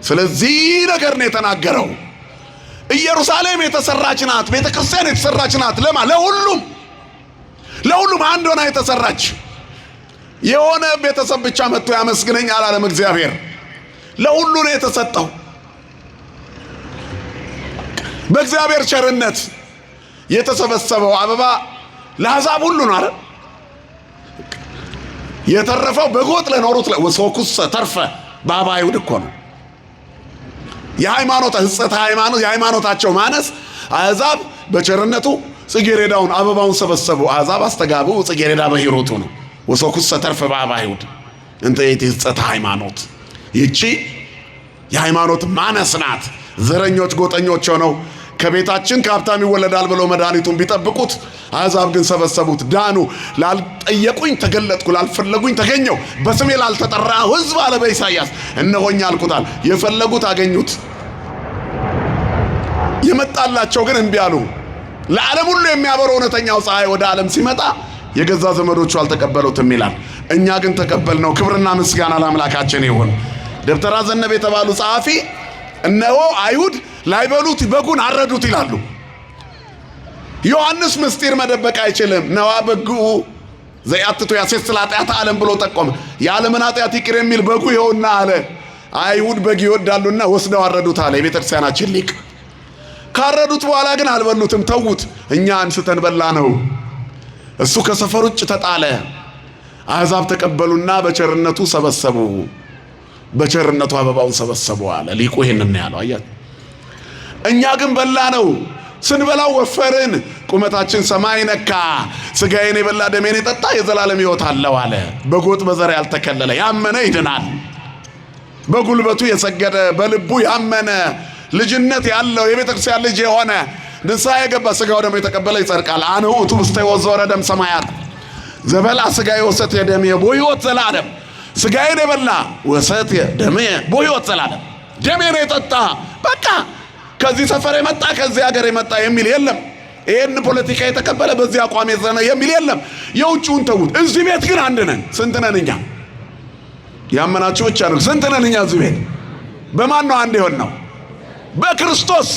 ስለዚህ ነገር ነው የተናገረው። ኢየሩሳሌም የተሰራች ናት፣ ቤተክርስቲያን የተሰራች ናት። ለማ ለሁሉም አንድ ሆና የተሰራች። የሆነ ቤተሰብ ብቻ መጥቶ ያመስግነኝ አላለም እግዚአብሔር። ለሁሉ ነው የተሰጠው። በእግዚአብሔር ቸርነት የተሰበሰበው አበባ ለአሕዛብ ሁሉ ነው አይደል? የተረፈው በጎጥ ለኖሩት ወሶኩስ ተርፈ በአበ አይሁድ እኮ ነው። የሃይማኖት ሕጸተ ሃይማኖት የሃይማኖታቸው ማነስ አሕዛብ በቸርነቱ ጽጌረዳውን አበባውን ሰበሰቡ። አሕዛብ አስተጋቡ ጽጌረዳ በሂሩቱ ነው። ወሶኩስ ተርፈ በአበ አይሁድ እንተ ሕጸተ ሃይማኖት። ይቺ የሃይማኖት ማነስ ናት። ዘረኞች ጎጠኞች ሆነው ከቤታችን ከሀብታም ይወለዳል ብለው መድኃኒቱን ቢጠብቁት አሕዛብ ግን ሰበሰቡት። ዳኑ። ላልጠየቁኝ ተገለጥኩ፣ ላልፈለጉኝ ተገኘው፣ በስሜ ላልተጠራ ሕዝብ አለ በኢሳይያስ እነሆኝ አልኩታል። የፈለጉት አገኙት፣ የመጣላቸው ግን እምቢ አሉ። ለዓለም ሁሉ የሚያበረው እውነተኛው ፀሐይ ወደ ዓለም ሲመጣ የገዛ ዘመዶቹ አልተቀበሉትም ይላል። እኛ ግን ተቀበልነው። ክብርና ምስጋና ለአምላካችን ይሁን። ደብተራ ዘነበ የተባሉ ጸሐፊ እነሆ አይሁድ ላይበሉት በጉን አረዱት ይላሉ። ዮሐንስ ምስጢር መደበቅ አይችልም። ነዋ በጉ ዘያትቱ ያሴስል ኃጢአተ ዓለም ብሎ ጠቆመ። የዓለምን ኃጢአት ይቅር የሚል በጉ ይኸውና አለ። አይሁድ በግ ይወዳሉና ወስደው አረዱት አለ የቤተክርስቲያናችን ሊቅ። ካረዱት በኋላ ግን አልበሉትም፣ ተዉት። እኛ አንስተን በላ ነው። እሱ ከሰፈር ውጭ ተጣለ። አሕዛብ ተቀበሉና በቸርነቱ ሰበሰቡ። በቸርነቱ አበባውን ሰበሰቡ አለ ሊቁ። ይሄንን ያለው አያት። እኛ ግን በላ ነው። ስንበላው ወፈርን፣ ቁመታችን ሰማይ ነካ። ስጋዬን የበላ ደሜን የጠጣ የዘላለም ሕይወት አለው አለ። በጎጥ በዘር ያልተከለለ ያመነ ይድናል። በጉልበቱ የሰገደ በልቡ ያመነ ልጅነት ያለው የቤተክርስቲያን ልጅ የሆነ ንስሐ የገባ ስጋው ደግሞ የተቀበለ ይጸድቃል። አነ ውእቱ ውስተ ሕይወት ዘወረደ እምሰማያት ዘበልዐ ሥጋዬ ወሰትየ ደምየ በሕይወት ዘላለም። ስጋዬን የበላ ወሰትየ ደምየ በሕይወት ዘላለም። ደሜን የጠጣ በቃ ከዚህ ሰፈር የመጣ ከዚህ ሀገር የመጣ የሚል የለም። ይህን ፖለቲካ የተቀበለ በዚህ አቋም የዘነ የሚል የለም። የውጭውን ተዉት። እዚህ ቤት ግን አንድ ነን። ስንት ነን እኛ? ያመናችሁ ብቻ ነው። ስንት ነን እኛ እዚህ ቤት? በማን ነው አንድ የሆን ነው? በክርስቶስ።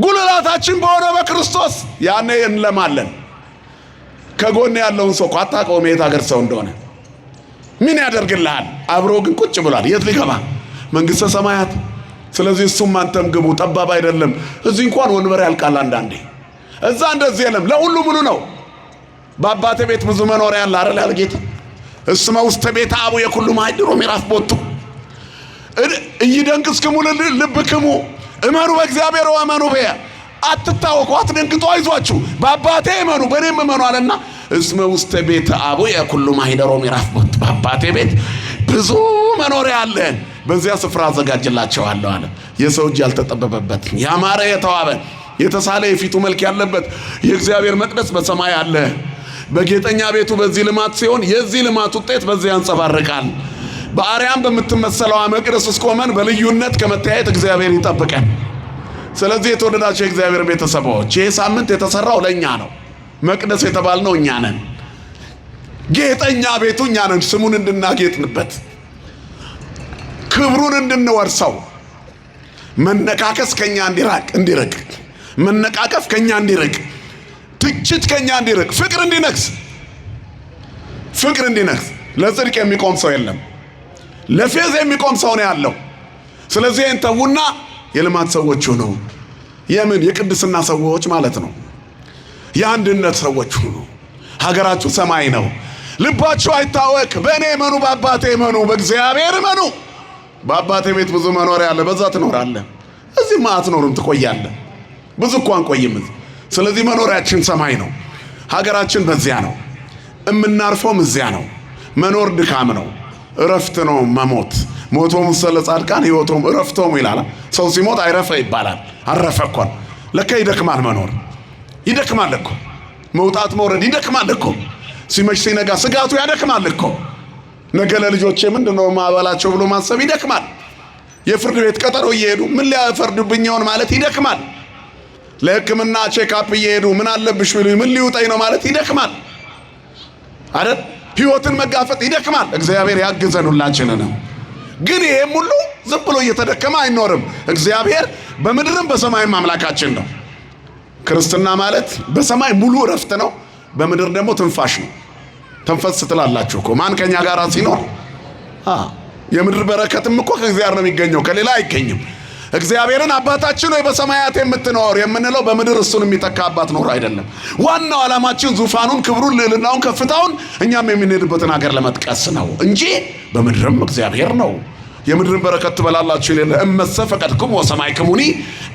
ጉልላታችን በሆነ በክርስቶስ ያኔ እንለማለን። ከጎን ያለውን ሰው አታውቀውም የት ሀገር ሰው እንደሆነ። ምን ያደርግልሃል? አብሮ ግን ቁጭ ብሏል። የት ሊገባ? መንግሥተ ሰማያት። ስለዚህ እሱም አንተም ግቡ፣ ጠባብ አይደለም። እዚህ እንኳን ወንበር ያልቃል አንዳንዴ፣ እዛ እንደዚህ የለም፣ ለሁሉ ሙሉ ነው። በአባቴ ቤት ብዙ መኖሪያ አለ አይደል ያለ ጌታ። እስመ ውስተ ቤተ አቡየ ኩሉ ማኅደሮ ምዕራፍ ቦቱ ኢይደንግጽክሙ ልብክሙ እመኑ በእግዚአብሔር ወእመኑ በየ። አትታወቁ፣ አትደንግጡ፣ አይዟችሁ፣ በአባቴ እመኑ በእኔም እመኑ አለና እስመ ውስተ ቤተ አቡየ ኩሉ ማኅደሮ ምዕራፍ ቦቱ፣ በአባቴ ቤት ብዙ መኖሪያ አለ፣ በዚያ ስፍራ አዘጋጅላቸዋለሁ አለ። የሰው እጅ ያልተጠበበበት ያማረ የተዋበ የተሳለ የፊቱ መልክ ያለበት የእግዚአብሔር መቅደስ በሰማይ አለ። በጌጠኛ ቤቱ በዚህ ልማት ሲሆን የዚህ ልማት ውጤት በዚህ ያንጸባርቃል። በአርያም በምትመሰለው መቅደስ ውስጥ ቆመን በልዩነት ከመተያየት እግዚአብሔር ይጠብቀን። ስለዚህ የተወደዳቸው የእግዚአብሔር ቤተሰቦች ይህ ሳምንት የተሰራው ለእኛ ነው። መቅደስ የተባልነው እኛ ነን። ጌጠኛ ቤቱ እኛ ነን። ስሙን እንድናጌጥንበት፣ ክብሩን እንድንወርሰው፣ መነካከስ ከኛ እንዲርቅ፣ መነቃቀፍ ከኛ እንዲርቅ፣ ትችት ከኛ እንዲርቅ፣ ፍቅር እንዲነግስ። ለጽድቅ የሚቆም ሰው የለም፣ ለፌዝ የሚቆም ሰው ነው ያለው። ስለዚህ እንተውና የልማት ሰዎች ነው። የምን የቅድስና ሰዎች ማለት ነው። የአንድነት ሰዎች ሁኑ። ሀገራችሁ ሰማይ ነው። ልባችሁ አይታወክ። በእኔ እመኑ፣ በአባቴ እመኑ፣ በእግዚአብሔር እመኑ። በአባቴ ቤት ብዙ መኖሪያ አለ፣ በዛ ትኖራለህ። እዚህማ አትኖርም፣ ትቆያለህ። ብዙ እኮ አንቆይም። ስለዚህ መኖሪያችን ሰማይ ነው። ሀገራችን በዚያ ነው። እምናርፈውም እዚያ ነው። መኖር ድካም ነው፣ እረፍት ነው መሞት። ሞቶም ስለ ጻድቃን ሕይወቶም እረፍቶም ይላል። ሰው ሲሞት አይረፈ ይባላል። አረፈ እኮ ለካ ይደክማል። መኖር ይደክማል እኮ፣ መውጣት መውረድ ይደክማል እኮ፣ ሲመሽ ሲነጋ ስጋቱ ያደክማል እኮ። ነገ ለልጆቼ ምንድነው ማበላቸው ብሎ ማሰብ ይደክማል። የፍርድ ቤት ቀጠሮ እየሄዱ ምን ሊያፈርዱብኝ ይሆን ማለት ይደክማል። ለሕክምና ቼክአፕ እየሄዱ ምን አለብሽ ቢሉኝ ምን ሊውጠኝ ነው ማለት ይደክማል አይደል? ሕይወትን መጋፈጥ ይደክማል። እግዚአብሔር ያግዘን ሁላችንን። ግን ይሄም ሁሉ ዝም ብሎ እየተደከመ አይኖርም። እግዚአብሔር በምድርም በሰማይም አምላካችን ነው። ክርስትና ማለት በሰማይ ሙሉ እረፍት ነው፣ በምድር ደግሞ ትንፋሽ ነው። ተንፈስ ትላላችሁ እኮ ማን ከኛ ጋር ሲኖር። የምድር በረከትም እኮ ከእግዚአብሔር ነው የሚገኘው፣ ከሌላ አይገኝም። እግዚአብሔርን አባታችን ሆይ በሰማያት የምትኖር የምንለው በምድር እሱን የሚተካ አባት ኖር አይደለም። ዋናው ዓላማችን ዙፋኑን፣ ክብሩን፣ ልዕልናውን፣ ከፍታውን እኛም የምንሄድበትን ሀገር ለመጥቀስ ነው እንጂ በምድርም እግዚአብሔር ነው። የምድርን በረከት ትበላላችሁ ይላል። እመሰ ፈቀድክሙ ወሰማዕክሙኒ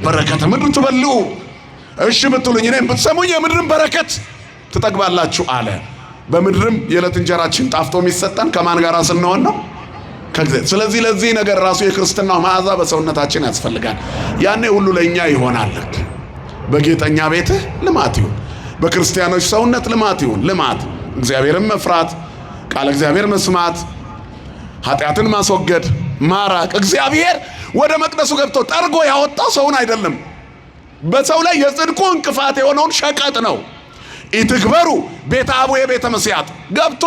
በረከተ ምድር ትበልዑ። እሺ ብትሉኝ እኔም ብትሰሙኝ የምድርን በረከት ትጠግባላችሁ አለ። በምድርም የዕለት እንጀራችን ጣፍጦ የሚሰጠን ከማን ጋር ስንሆን ነው? ስለዚህ ለዚህ ነገር ራሱ የክርስትናው መዓዛ በሰውነታችን ያስፈልጋል። ያኔ ሁሉ ለእኛ ይሆናል። በጌጠኛ ቤትህ ልማት ይሁን፣ በክርስቲያኖች ሰውነት ልማት ይሁን። ልማት እግዚአብሔርን መፍራት፣ ቃል እግዚአብሔር መስማት፣ ኃጢአትን ማስወገድ፣ ማራቅ። እግዚአብሔር ወደ መቅደሱ ገብቶ ጠርጎ ያወጣው ሰውን አይደለም። በሰው ላይ የጽድቁ እንቅፋት የሆነውን ሸቀጥ ነው። ኢትግበሩ ቤተ አቡየ ቤተ መስያጥ ገብቶ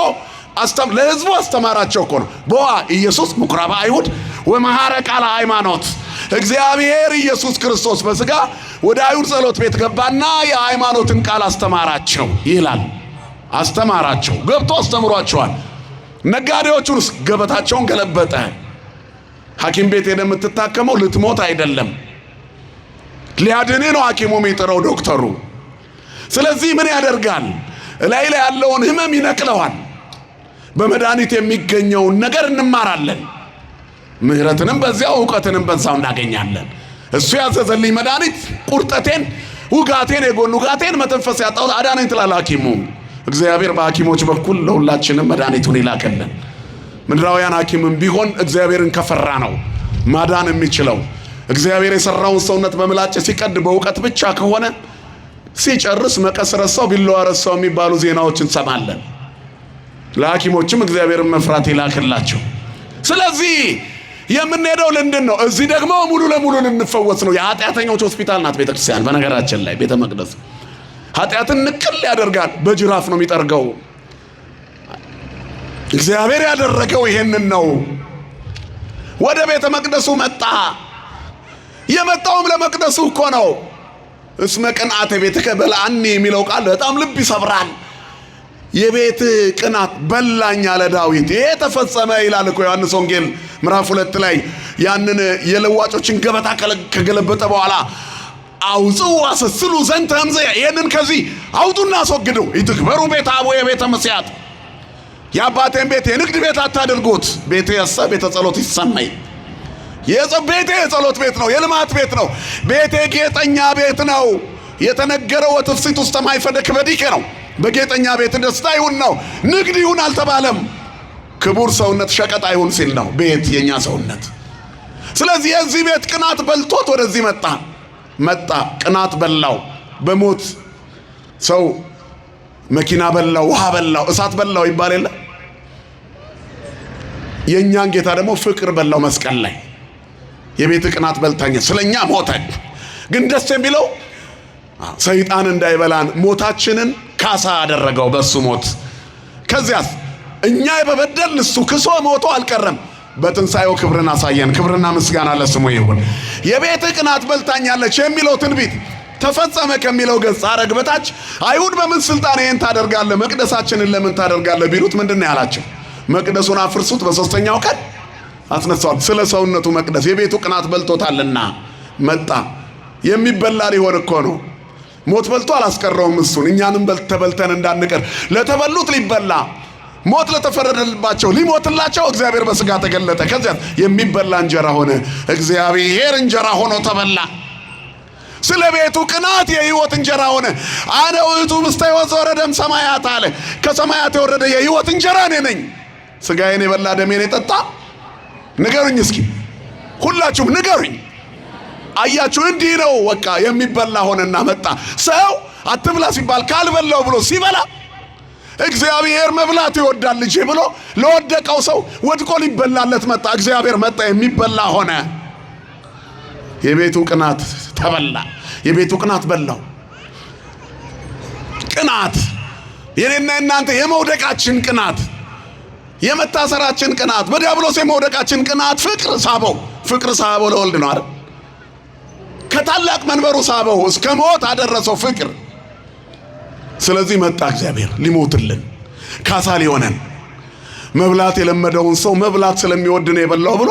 ለህዝቡ አስተማራቸው እኮ ነው። ቦአ ኢየሱስ ምኵራበ አይሁድ ወመሐረ ቃለ ሃይማኖት። እግዚአብሔር ኢየሱስ ክርስቶስ በሥጋ ወደ አይሁድ ጸሎት ቤት ገባና የሃይማኖትን ቃል አስተማራቸው ይላል። አስተማራቸው፣ ገብቶ አስተምሯቸዋል። ነጋዴዎቹንስ ገበታቸውን ገለበጠ። ሐኪም ቤት ሄደ የምትታከመው ልትሞት አይደለም፣ ሊያድን ነው ሐኪሙ የሚጥረው ዶክተሩ። ስለዚህ ምን ያደርጋል? ላይ ያለውን ህመም ይነቅለዋል። በመድኃኒት የሚገኘውን ነገር እንማራለን። ምህረትንም በዚያው እውቀትንም በዛው እናገኛለን። እሱ ያዘዘልኝ መድኃኒት ቁርጠቴን፣ ውጋቴን፣ የጎን ውጋቴን መተንፈስ ያጣሁት አዳነኝ ትላል ሐኪሙ። እግዚአብሔር በሐኪሞች በኩል ለሁላችንም መድኃኒቱን ይላከልን። ምድራውያን ሐኪምም ቢሆን እግዚአብሔርን ከፈራ ነው ማዳን የሚችለው። እግዚአብሔር የሰራውን ሰውነት በምላጭ ሲቀድ በእውቀት ብቻ ከሆነ ሲጨርስ መቀስ ረሳው ቢላዋ ረሳው የሚባሉ ዜናዎችን እንሰማለን። ለሐኪሞችም እግዚአብሔርን መፍራት ይላክላቸው። ስለዚህ የምንሄደው ልንድን ነው? እዚህ ደግሞ ሙሉ ለሙሉ ልንፈወስ ነው። የኃጢአተኞች ሆስፒታል ናት ቤተክርስቲያን። በነገራችን ላይ ቤተ መቅደስ ኃጢአትን ንቅል ያደርጋል፣ በጅራፍ ነው የሚጠርገው። እግዚአብሔር ያደረገው ይሄንን ነው። ወደ ቤተ መቅደሱ መጣ። የመጣውም ለመቅደሱ እኮ ነው። እስመ ቅንዓተ ቤትከ በልዐኒ የሚለው ቃል በጣም ልብ ይሰብራል። የቤት ቅናት በላኝ አለ ዳዊት። ይሄ ተፈጸመ ይላል እኮ ዮሐንስ ወንጌል ምዕራፍ 2 ላይ ያንን የለዋጮችን ገበታ ከገለበጠ በኋላ አውጽኡ አሰስሉ ዘንተ ህምዘ፣ ይሄንን ከዚህ አውጡና አስወግዱ። ይትክበሩ ቤተ አቡየ ቤተ መስያት፣ የአባቴን ቤት የንግድ ቤት አታድርጉት። ቤቴ ቤተ ጸሎት ይሰማይ። ቤቴ የጸሎት ቤት ነው፣ የልማት ቤት ነው። ቤቴ ጌጠኛ ቤት ነው። የተነገረው ወትፍሲት ውስጥ ማይፈደክ በዲከ ነው። በጌጠኛ ቤት ደስታ ይሁን ነው፣ ንግድ ይሁን አልተባለም። ክቡር ሰውነት ሸቀጥ አይሁን ሲል ነው ቤት የኛ ሰውነት። ስለዚህ የዚህ ቤት ቅናት በልቶት ወደዚህ መጣ። ቅናት በላው። በሞት ሰው መኪና በላው፣ ውሃ በላው፣ እሳት በላው ይባል የለ። የኛን ጌታ ደግሞ ፍቅር በላው መስቀል ላይ። የቤት ቅናት በልታኛ ስለኛ ሞተ። ግን ደስ የሚለው ሰይጣን እንዳይበላን ሞታችንን ካሳ አደረገው በሱ ሞት። ከዚያስ እኛ በበደል እሱ ክሶ ሞቶ አልቀረም። በትንሣኤው ክብርን አሳየን። ክብርና ምስጋና ለስሙ ይሁን። የቤት ቅናት በልታኛለች የሚለው ትንቢት ተፈጸመ ከሚለው ገጽ ሐረግ በታች አይሁድ በምን ስልጣን ይህን ታደርጋለህ፣ መቅደሳችንን ለምን ታደርጋለህ ቢሉት ምንድን ነው ያላቸው? መቅደሱን አፍርሱት በሦስተኛው ቀን አስነሳዋል። ስለ ሰውነቱ መቅደስ የቤቱ ቅናት በልቶታልና መጣ። የሚበላ ሊሆን እኮ ነው። ሞት በልቶ አላስቀረውም እሱን። እኛንም ተበልተን እንዳንቀር ለተበሉት ሊበላ፣ ሞት ለተፈረደባቸው ሊሞትላቸው እግዚአብሔር በሥጋ ተገለጠ። ከዚያ የሚበላ እንጀራ ሆነ። እግዚአብሔር እንጀራ ሆኖ ተበላ። ስለ ቤቱ ቅናት የሕይወት እንጀራ ሆነ። አነ ውእቱ ምስተ ሕይወት ዘወረደም ሰማያት አለ። ከሰማያት የወረደ የሕይወት እንጀራ እኔ ነኝ። ሥጋዬን የበላ ደሜን የጠጣ ንገሩኝ እስኪ ሁላችሁም ንገሩኝ። አያችሁ እንዲህ ነው በቃ የሚበላ ሆነና መጣ። ሰው አትብላ ሲባል ካልበላው ብሎ ሲበላ እግዚአብሔር መብላት ይወዳል ልጄ ብሎ ለወደቀው ሰው ወድቆ ሊበላለት መጣ። እግዚአብሔር መጣ፣ የሚበላ ሆነ። የቤቱ ቅናት ተበላ። የቤቱ ቅናት በላው። ቅናት የኔና እናንተ የመውደቃችን ቅናት፣ የመታሰራችን ቅናት፣ በዲያብሎስ የመውደቃችን ቅናት ፍቅር ሳበው ለወልድ ነው አይደል? ከታላቅ መንበሩ ሳበው እስከ ሞት አደረሰው ፍቅር። ስለዚህ መጣ እግዚአብሔር ሊሞትልን፣ ካሳ ሊሆነን። መብላት የለመደውን ሰው መብላት ስለሚወድ ነው የበላው ብሎ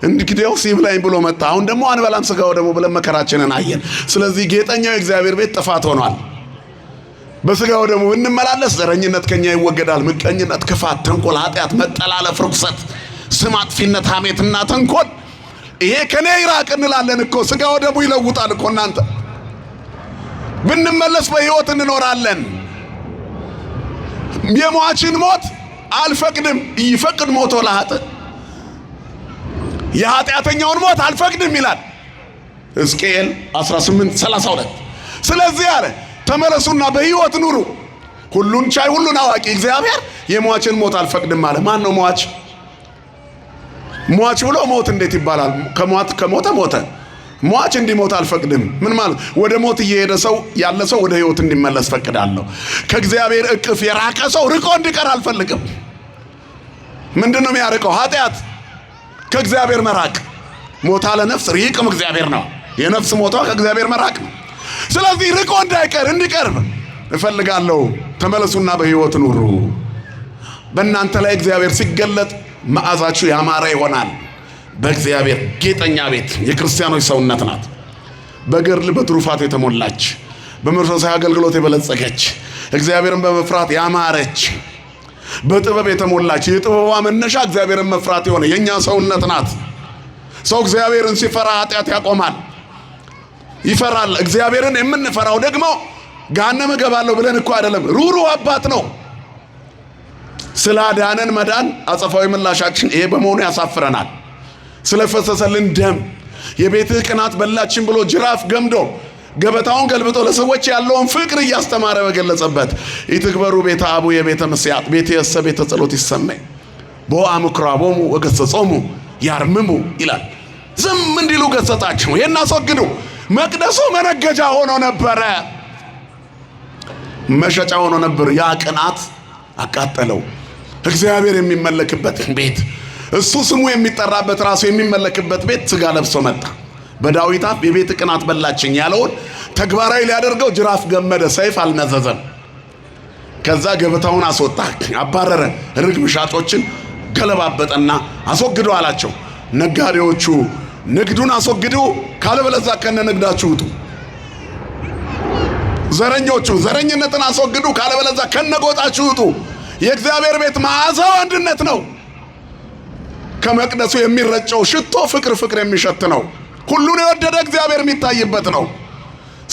እንግዲያው ሲብላኝ ብሎ መጣ። አሁን ደግሞ አንበላም ስጋው ደግሞ ብለን መከራችንን አየን። ስለዚህ ጌጠኛው የእግዚአብሔር ቤት ጥፋት ሆኗል። በስጋው ደግሞ እንመላለስ ዘረኝነት ከኛ ይወገዳል። ምቀኝነት፣ ክፋት፣ ተንኮል፣ ኃጢአት፣ መጠላለፍ፣ ርኩሰት፣ ስም አጥፊነት፣ ሐሜትና ተንኮል ይሄ ከኔ ይራቅ እንላለን እኮ። ስጋው ደግሞ ይለውጣል እኮ። እናንተ ብንመለስ በሕይወት እንኖራለን። የሟችን ሞት አልፈቅድም፣ ይፈቅድ ሞቶ ለኃጥእ የኃጢአተኛውን ሞት አልፈቅድም ይላል ሕዝቅኤል 18:32። ስለዚህ አለ ተመለሱና በሕይወት ኑሩ። ሁሉን ቻይ ሁሉን አዋቂ እግዚአብሔር የሟችን ሞት አልፈቅድም አለ። ማን ነው ሟች? ሟች ብሎ ሞት እንዴት ይባላል? ከሞተ ሞተ። ሟች እንዲሞት አልፈቅድም ምን ማለት? ወደ ሞት እየሄደ ሰው ያለ ሰው ወደ ሕይወት እንዲመለስ ፈቅዳለሁ። ከእግዚአብሔር እቅፍ የራቀ ሰው ርቆ እንዲቀር አልፈልግም። ምንድን ነው የሚያርቀው? ኃጢአት፣ ከእግዚአብሔር መራቅ። ሞታ ለነፍስ ርሂቅም እግዚአብሔር ነው። የነፍስ ሞቷ ከእግዚአብሔር መራቅ ነው። ስለዚህ ርቆ እንዳይቀር እንዲቀርብ እፈልጋለሁ። ተመለሱና በሕይወት ኑሩ። በእናንተ ላይ እግዚአብሔር ሲገለጥ መዓዛችሁ ያማረ ይሆናል። በእግዚአብሔር ጌጠኛ ቤት የክርስቲያኖች ሰውነት ናት። በገድል በትሩፋት የተሞላች፣ በመንፈሳዊ አገልግሎት የበለጸገች፣ እግዚአብሔርን በመፍራት ያማረች፣ በጥበብ የተሞላች፣ የጥበቧ መነሻ እግዚአብሔርን መፍራት የሆነ የኛ ሰውነት ናት። ሰው እግዚአብሔርን ሲፈራ ኃጢአት ያቆማል፣ ይፈራል። እግዚአብሔርን የምንፈራው ደግሞ ገሃነመ እገባለሁ ብለን እኮ አይደለም። ሩህሩህ አባት ነው። ስላዳነን መዳን አጸፋዊ ምላሻችን ይሄ በመሆኑ ያሳፍረናል። ስለፈሰሰልን ደም የቤትህ ቅናት በላችን ብሎ ጅራፍ ገምዶ ገበታውን ገልብጦ ለሰዎች ያለውን ፍቅር እያስተማረ በገለጸበት ኢትክበሩ ቤተ አቡየ ቤተ መስያት ቤትየሰ ቤተ ጸሎት ይሰመይ ቦአ ምኵራቦሙ ወገሠጾሙ ያርምሙ ይላል። ዝም እንዲሉ ገሰጣቸው። ይሄን አስወግዱ። መቅደሱ መነገጃ ሆኖ ነበረ፣ መሸጫ ሆኖ ነበር። ያ ቅናት አቃጠለው። እግዚአብሔር የሚመለክበት ቤት፣ እሱ ስሙ የሚጠራበት ራሱ የሚመለክበት ቤት ሥጋ ለብሶ መጣ። በዳዊት አፍ የቤት ቅናት በላችኝ ያለውን ተግባራዊ ሊያደርገው ጅራፍ ገመደ፣ ሰይፍ አልመዘዘም። ከዛ ገበታውን አስወጣ፣ አባረረ። ርግብ ሻጮችን ገለባበጠና አስወግዱ አላቸው። ነጋዴዎቹ ንግዱን አስወግዱ፣ ካለበለዚያ ከነ ንግዳችሁ ውጡ። ዘረኞቹ ዘረኝነትን አስወግዱ፣ ካለበለዚያ ከነ ጎጣችሁ ውጡ። የእግዚአብሔር ቤት መዓዛው አንድነት ነው። ከመቅደሱ የሚረጨው ሽቶ ፍቅር የሚሸት ነው። ሁሉን የወደደ እግዚአብሔር የሚታይበት ነው።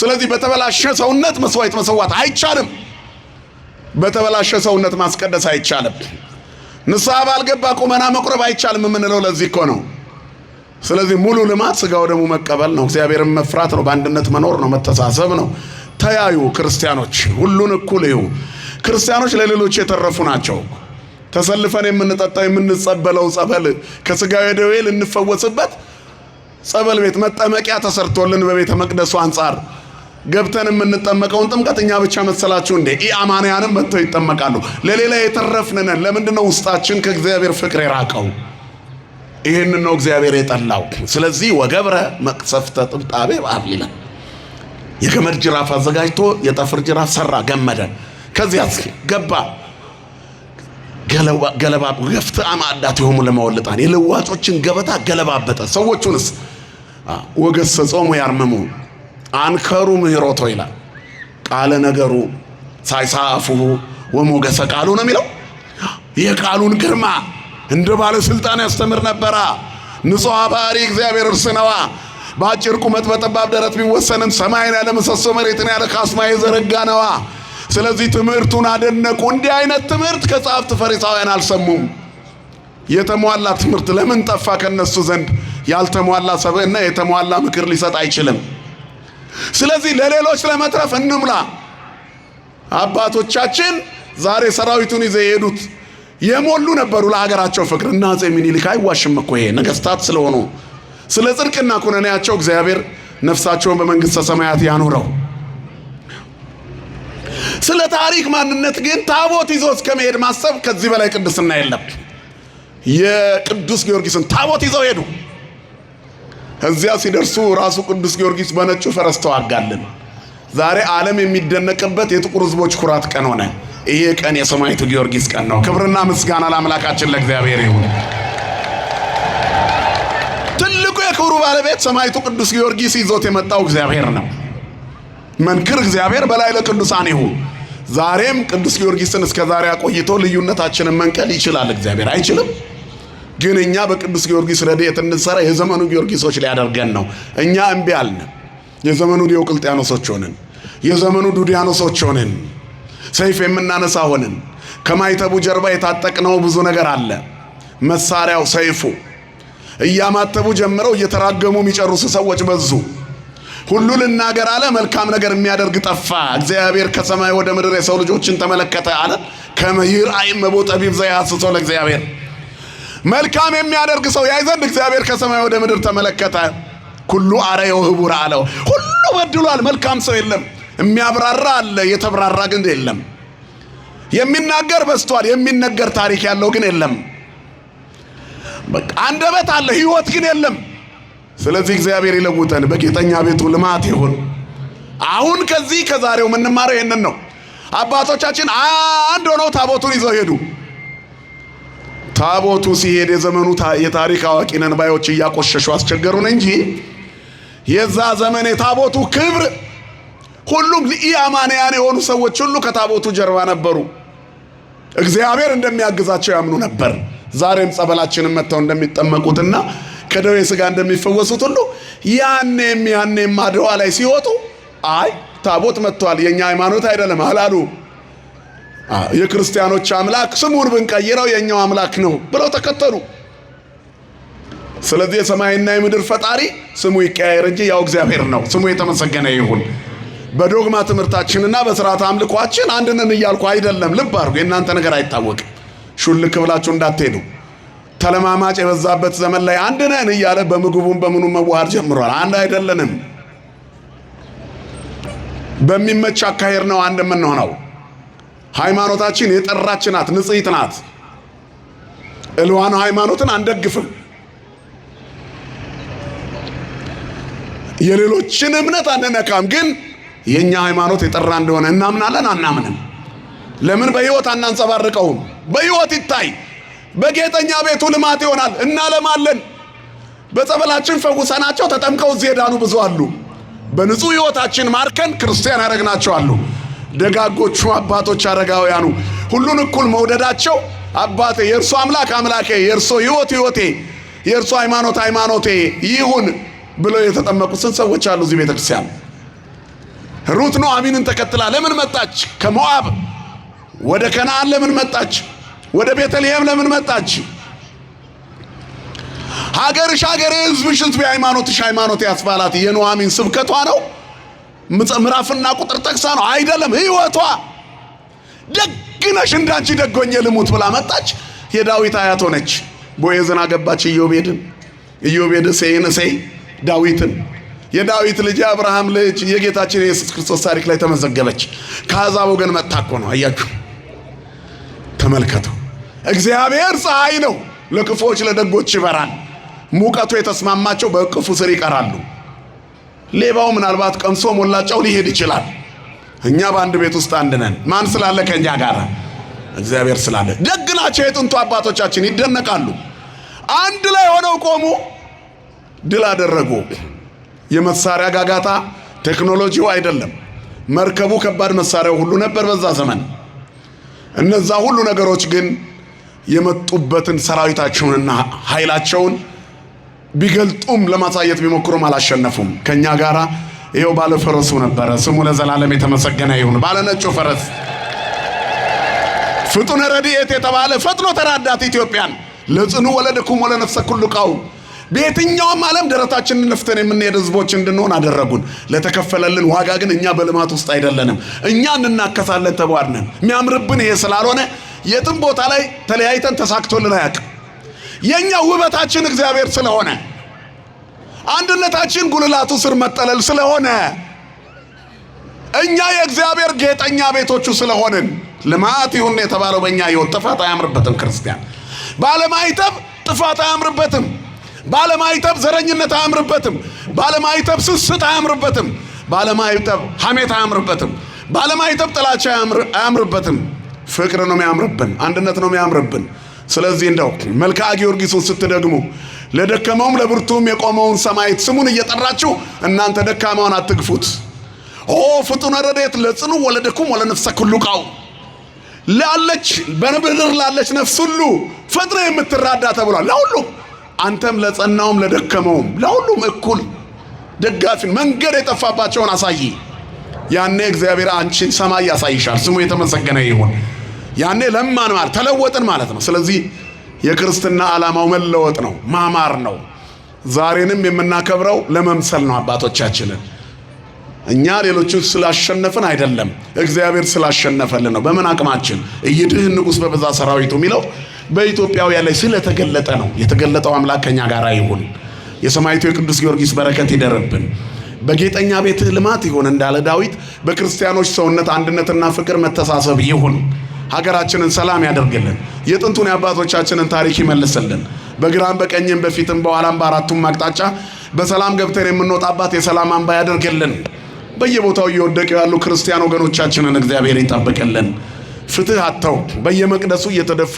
ስለዚህ በተበላሸ ሰውነት መስዋዕት መሰዋት አይቻልም። በተበላሸ ሰውነት ማስቀደስ አይቻልም። ንስሐ ባልገባ ቁመና መቁረብ አይቻልም የምንለው ለዚህ እኮ ነው። ስለዚህ ሙሉ ልማት ሥጋው ደሙ መቀበል ነው። እግዚአብሔርን መፍራት ነው። በአንድነት መኖር ነው። መተሳሰብ ነው። ተያዩ ክርስቲያኖች፣ ሁሉን እኩል እዩ። ክርስቲያኖች ለሌሎች የተረፉ ናቸው። ተሰልፈን የምንጠጣው የምንጸበለው ጸበል ከሥጋዊ ደዌ ልንፈወስበት ጸበል ቤት መጠመቂያ ተሰርቶልን በቤተ መቅደሱ አንጻር ገብተን የምንጠመቀውን ጥምቀት እኛ ብቻ መሰላችሁ እንዴ? ኢአማንያንም መጥተው ይጠመቃሉ። ለሌላ የተረፍን ነን። ለምንድነው ውስጣችን ከእግዚአብሔር ፍቅር የራቀው? ይህንን ነው እግዚአብሔር የጠላው። ስለዚህ ወገብረ መቅሰፍተ ጥብጣቤ በአብሊለ የገመድ ጅራፍ አዘጋጅቶ የጠፍር ጅራፍ ሰራ፣ ገመደ። ከዚያ ገባ ገለባ ገፍተ አማዳት ይሆሙ ለማወልጣን የለዋጮችን ገበታ ገለባበጠ። ሰዎቹንስ ወገሰጾሙ ያርመሙ አንከሩ ምህሮቶ ይላል። ቃለ ነገሩ ሳይሳፉሁ ወሞገሰ ቃሉ ነው የሚለው። የቃሉን ግርማ እንደ ባለስልጣን ያስተምር ነበራ። ንጹሕ ባህሪ እግዚአብሔር እርሱ ነዋ። በአጭር ቁመት በጠባብ ደረት ቢወሰንም ሰማይን ያለ ምሰሶ መሬትን ያለ ካስማ የዘረጋ ነዋ። ስለዚህ ትምህርቱን አደነቁ። እንዲህ አይነት ትምህርት ከጸሐፍት ፈሪሳውያን አልሰሙም። የተሟላ ትምህርት ለምን ጠፋ ከነሱ ዘንድ? ያልተሟላ ሰብዕና የተሟላ ምክር ሊሰጥ አይችልም። ስለዚህ ለሌሎች ለመትረፍ እንሙላ። አባቶቻችን ዛሬ ሰራዊቱን ይዘው የሄዱት የሞሉ ነበሩ ለሀገራቸው ፍቅር። እና አፄ ምኒልክ አይዋሽም እኮ ይሄ ነገስታት ስለሆኑ ስለ ጽድቅና ኩነኔያቸው እግዚአብሔር ነፍሳቸውን በመንግሥተ ሰማያት ያኑረው። ስለ ታሪክ ማንነት ግን ታቦት ይዞ እስከመሄድ ማሰብ ከዚህ በላይ ቅድስና የለም። የቅዱስ ጊዮርጊስን ታቦት ይዘው ሄዱ። እዚያ ሲደርሱ ራሱ ቅዱስ ጊዮርጊስ በነጩ ፈረስ ተዋጋልን። ዛሬ ዓለም የሚደነቅበት የጥቁር ሕዝቦች ኩራት ቀን ሆነ። ይሄ ቀን የሰማዕቱ ጊዮርጊስ ቀን ነው። ክብርና ምስጋና ለአምላካችን ለእግዚአብሔር ይሁን። ትልቁ የክብሩ ባለቤት ሰማዕቱ ቅዱስ ጊዮርጊስ ይዞት የመጣው እግዚአብሔር ነው። መንክር እግዚአብሔር በላይ ለቅዱሳን ይሁን። ዛሬም ቅዱስ ጊዮርጊስን እስከ ዛሬ አቆይቶ ልዩነታችንን መንቀል ይችላል። እግዚአብሔር አይችልም? ግን እኛ በቅዱስ ጊዮርጊስ ረድኤት እንሰራ የዘመኑ ጊዮርጊሶች ሊያደርገን ነው። እኛ እምቢ አልን። የዘመኑ ዲዮቅልጥያኖሶች ሆንን። የዘመኑ ዱዲያኖሶች ሆንን። ሰይፍ የምናነሳ ሆንን። ከማይተቡ ጀርባ የታጠቅነው ብዙ ነገር አለ። መሳሪያው ሰይፉ። እያማተቡ ጀምረው እየተራገሙ የሚጨርሱ ሰዎች በዙ። ሁሉ ልናገር አለ፣ መልካም ነገር የሚያደርግ ጠፋ። እግዚአብሔር ከሰማይ ወደ ምድር የሰው ልጆችን ተመለከተ አለ። ከመይር አይም በጠቢብ ዘያስሶ ለእግዚአብሔር መልካም የሚያደርግ ሰው ያይ ዘንድ እግዚአብሔር ከሰማይ ወደ ምድር ተመለከተ። ኩሉ አረየው ህቡር አለው። ሁሉ በድሏል፣ መልካም ሰው የለም። የሚያብራራ አለ፣ የተብራራ ግን የለም። የሚናገር በስቷል፣ የሚነገር ታሪክ ያለው ግን የለም። በቃ አንደበት አለ፣ ህይወት ግን የለም። ስለዚህ እግዚአብሔር ይለውጠን፣ በጌጠኛ ቤቱ ልማት ይሁን። አሁን ከዚህ ከዛሬው የምንማረው ይሄንን ነው። አባቶቻችን አንድ ሆነው ታቦቱን ይዘው ሄዱ። ታቦቱ ሲሄድ የዘመኑ የታሪክ አዋቂ ነን ባዮች እያቆሸሹ አስቸገሩን እንጂ የዛ ዘመን የታቦቱ ክብር ሁሉም ኢአማንያን የሆኑ ሰዎች ሁሉ ከታቦቱ ጀርባ ነበሩ። እግዚአብሔር እንደሚያግዛቸው ያምኑ ነበር። ዛሬም ጸበላችንን መጥተው እንደሚጠመቁትና ከደዌ ሥጋ እንደሚፈወሱት ሁሉ ያኔም አድዋ ላይ ሲወጡ አይ ታቦት መጥቷል የኛ ሃይማኖት አይደለም አላሉ። የክርስቲያኖች አምላክ ስሙን ብንቀይረው የኛው አምላክ ነው ብለው ተከተሉ። ስለዚህ የሰማይና የምድር ፈጣሪ ስሙ ይቀያየር እንጂ ያው እግዚአብሔር ነው። ስሙ የተመሰገነ ይሁን። በዶግማ ትምህርታችንና በሥርዓተ አምልኳችን አንድ ነን እያልኩ አይደለም። ልብ አድርጉ፣ የእናንተ ነገር አይታወቅም። ሹልክ ብላችሁ እንዳትሄዱ። ተለማማጭ የበዛበት ዘመን ላይ አንድ ነን እያለ በምግቡም በምኑ መዋሃድ ጀምሯል። አንድ አይደለንም። በሚመች አካሄድ ነው አንድ የምንሆነው። ሃይማኖታችን የጠራች ናት፣ ንጽሕት ናት። እልዋን ሃይማኖትን አንደግፍም። የሌሎችን እምነት አንነካም። ግን የኛ ሃይማኖት የጠራ እንደሆነ እናምናለን አናምንም? ለምን በሕይወት አናንጸባርቀውም? በሕይወት ይታይ። በጌጠኛ ቤቱ ልማት ይሆናል። እናለማለን። በጸበላችን ፈውሰናቸው ተጠምቀው እዚህ የዳኑ ብዙ አሉ። በንጹህ ሕይወታችን ማርከን ክርስቲያን ያደረግናቸው አሉ። ደጋጎቹ አባቶች አረጋውያኑ ሁሉን እኩል መውደዳቸው አባቴ የእርሱ አምላክ አምላኬ፣ የእርሱ ሕይወት ሕይወቴ፣ የእርሱ ሃይማኖት ሃይማኖቴ ይሁን ብለው የተጠመቁ ስንት ሰዎች አሉ እዚህ ቤተክርስቲያን። ሩት ኑኃሚንን ተከትላ ለምን መጣች? ከሞዓብ ወደ ከነዓን ለምን መጣች? ወደ ቤተልሔም ለምን መጣች? ሀገርሽ ሀገሬ፣ ሕዝብሽ ሕዝቤ፣ ሃይማኖትሽ ሃይማኖቴ ያስባላት የኑኃሚን ስብከቷ ነው? ምዕራፍና ቁጥር ጠቅሳ ነው? አይደለም። ሕይወቷ ደግነሽ እንዳንቺ ደጎኜ ልሙት ብላ መጣች። የዳዊት አያት ሆነች። ቦዔዝን አገባች ኢዮቤድን፣ ኢዮቤድ እሴይን፣ እሴይ ዳዊትን። የዳዊት ልጅ የአብርሃም ልጅ የጌታችን የኢየሱስ ክርስቶስ ታሪክ ላይ ተመዘገበች። ከአሕዛብ ወገን መጣ እኮ ነው። አያችሁ፣ ተመልከቱ። እግዚአብሔር ፀሐይ ነው፣ ለክፉዎች ለደጎች ይበራል። ሙቀቱ የተስማማቸው በእቅፉ ስር ይቀራሉ። ሌባው ምናልባት ቀምሶ ሞላጫው ሊሄድ ይችላል። እኛ በአንድ ቤት ውስጥ አንድ ነን። ማን ስላለ? ከእኛ ጋር እግዚአብሔር ስላለ። ደግ ናቸው የጥንቱ አባቶቻችን፣ ይደነቃሉ። አንድ ላይ ሆነው ቆሙ፣ ድል አደረጉ። የመሳሪያ ጋጋታ ቴክኖሎጂው አይደለም። መርከቡ ከባድ መሳሪያው ሁሉ ነበር በዛ ዘመን። እነዛ ሁሉ ነገሮች ግን የመጡበትን ሰራዊታቸውንና ኃይላቸውን ቢገልጡም ለማሳየት ቢሞክሩም አላሸነፉም። ከኛ ጋራ ይሄው ባለ ፈረሱ ነበረ፣ ስሙ ለዘላለም የተመሰገነ ይሁን። ባለ ነጩ ፈረስ ፍጡነ ረድኤት የተባለ ፈጥኖ ተራዳት ኢትዮጵያን። ለጽኑ ወለደኩም ወለነፍሰ ኩሉ ቃው። በየትኛውም ዓለም ደረታችንን ነፍተን የምንሄድ ህዝቦች እንድንሆን አደረጉን። ለተከፈለልን ዋጋ ግን እኛ በልማት ውስጥ አይደለንም። እኛ እንናከሳለን ተቧድነን። የሚያምርብን ይሄ ስላልሆነ የትም ቦታ ላይ ተለያይተን ተሳክቶልን አያውቅም። የኛ ውበታችን እግዚአብሔር ስለሆነ፣ አንድነታችን ጉልላቱ ስር መጠለል ስለሆነ፣ እኛ የእግዚአብሔር ጌጠኛ ቤቶቹ ስለሆንን ልማት ይሁን የተባለው በእኛ ሕይወት ጥፋት አያምርበትም። ክርስቲያን ባለማይተብ ጥፋት አያምርበትም። ባለማይተብ ዘረኝነት አያምርበትም። ባለማይተብ ስስት አያምርበትም። ባለማይተብ ሐሜት አያምርበትም። ባለማይተብ ጥላቻ አያምርበትም። ፍቅር ነው የሚያምርብን፣ አንድነት ነው የሚያምርብን። ስለዚህ እንደው መልክዓ ጊዮርጊስን ስትደግሙ ለደከመውም ለብርቱም የቆመውን ሰማዕት ስሙን እየጠራችሁ እናንተ ደካማውን አትግፉት። ኦ ፍጡነ ረድኤት ለጽኑ ወለደኩም ወለነፍሰ ኩሉ ቃው። ላለች በምድር ላለች ነፍስ ሁሉ ፈጥነ የምትራዳ ተብሏል። ለሁሉም አንተም ለጸናውም ለደከመውም ለሁሉም እኩል ደጋፊን መንገድ የጠፋባቸውን አሳይ። ያኔ እግዚአብሔር አንቺን ሰማይ ያሳይሻል። ስሙ የተመሰገነ ይሁን። ያኔ ለማን ማለት ተለወጥን ማለት ነው። ስለዚህ የክርስትና ዓላማው መለወጥ ነው፣ ማማር ነው። ዛሬንም የምናከብረው ለመምሰል ነው አባቶቻችንን። እኛ ሌሎችን ስላሸነፍን አይደለም፣ እግዚአብሔር ስላሸነፈልን ነው። በምን አቅማችን? እይድህ ንጉሥ በበዛ ሰራዊቱ የሚለው በኢትዮጵያውያን ላይ ስለተገለጠ ነው። የተገለጠው አምላክ ከኛ ጋር ይሁን። የሰማዕቱ የቅዱስ ጊዮርጊስ በረከት ይደርብን። በጌጠኛ ቤትህ ልማት ይሁን እንዳለ ዳዊት፣ በክርስቲያኖች ሰውነት አንድነትና ፍቅር መተሳሰብ ይሁን። ሀገራችንን ሰላም ያደርግልን። የጥንቱን የአባቶቻችንን ታሪክ ይመልስልን። በግራም በቀኝም በፊትም በኋላም በአራቱም አቅጣጫ በሰላም ገብተን የምንወጣባት የሰላም አምባ ያደርግልን። በየቦታው እየወደቁ ያሉ ክርስቲያን ወገኖቻችንን እግዚአብሔር ይጠብቅልን። ፍትህ አጥተው በየመቅደሱ እየተደፉ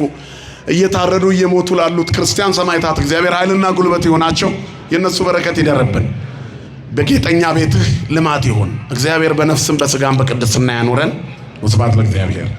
እየታረዱ እየሞቱ ላሉት ክርስቲያን ሰማዕታት እግዚአብሔር ኃይልና ጉልበት ይሆናቸው። የነሱ በረከት ይደርብን። በጌጠኛ ቤትህ ልማት ይሁን። እግዚአብሔር በነፍስም በስጋም በቅድስና ያኑረን። ወስብሐት ለእግዚአብሔር።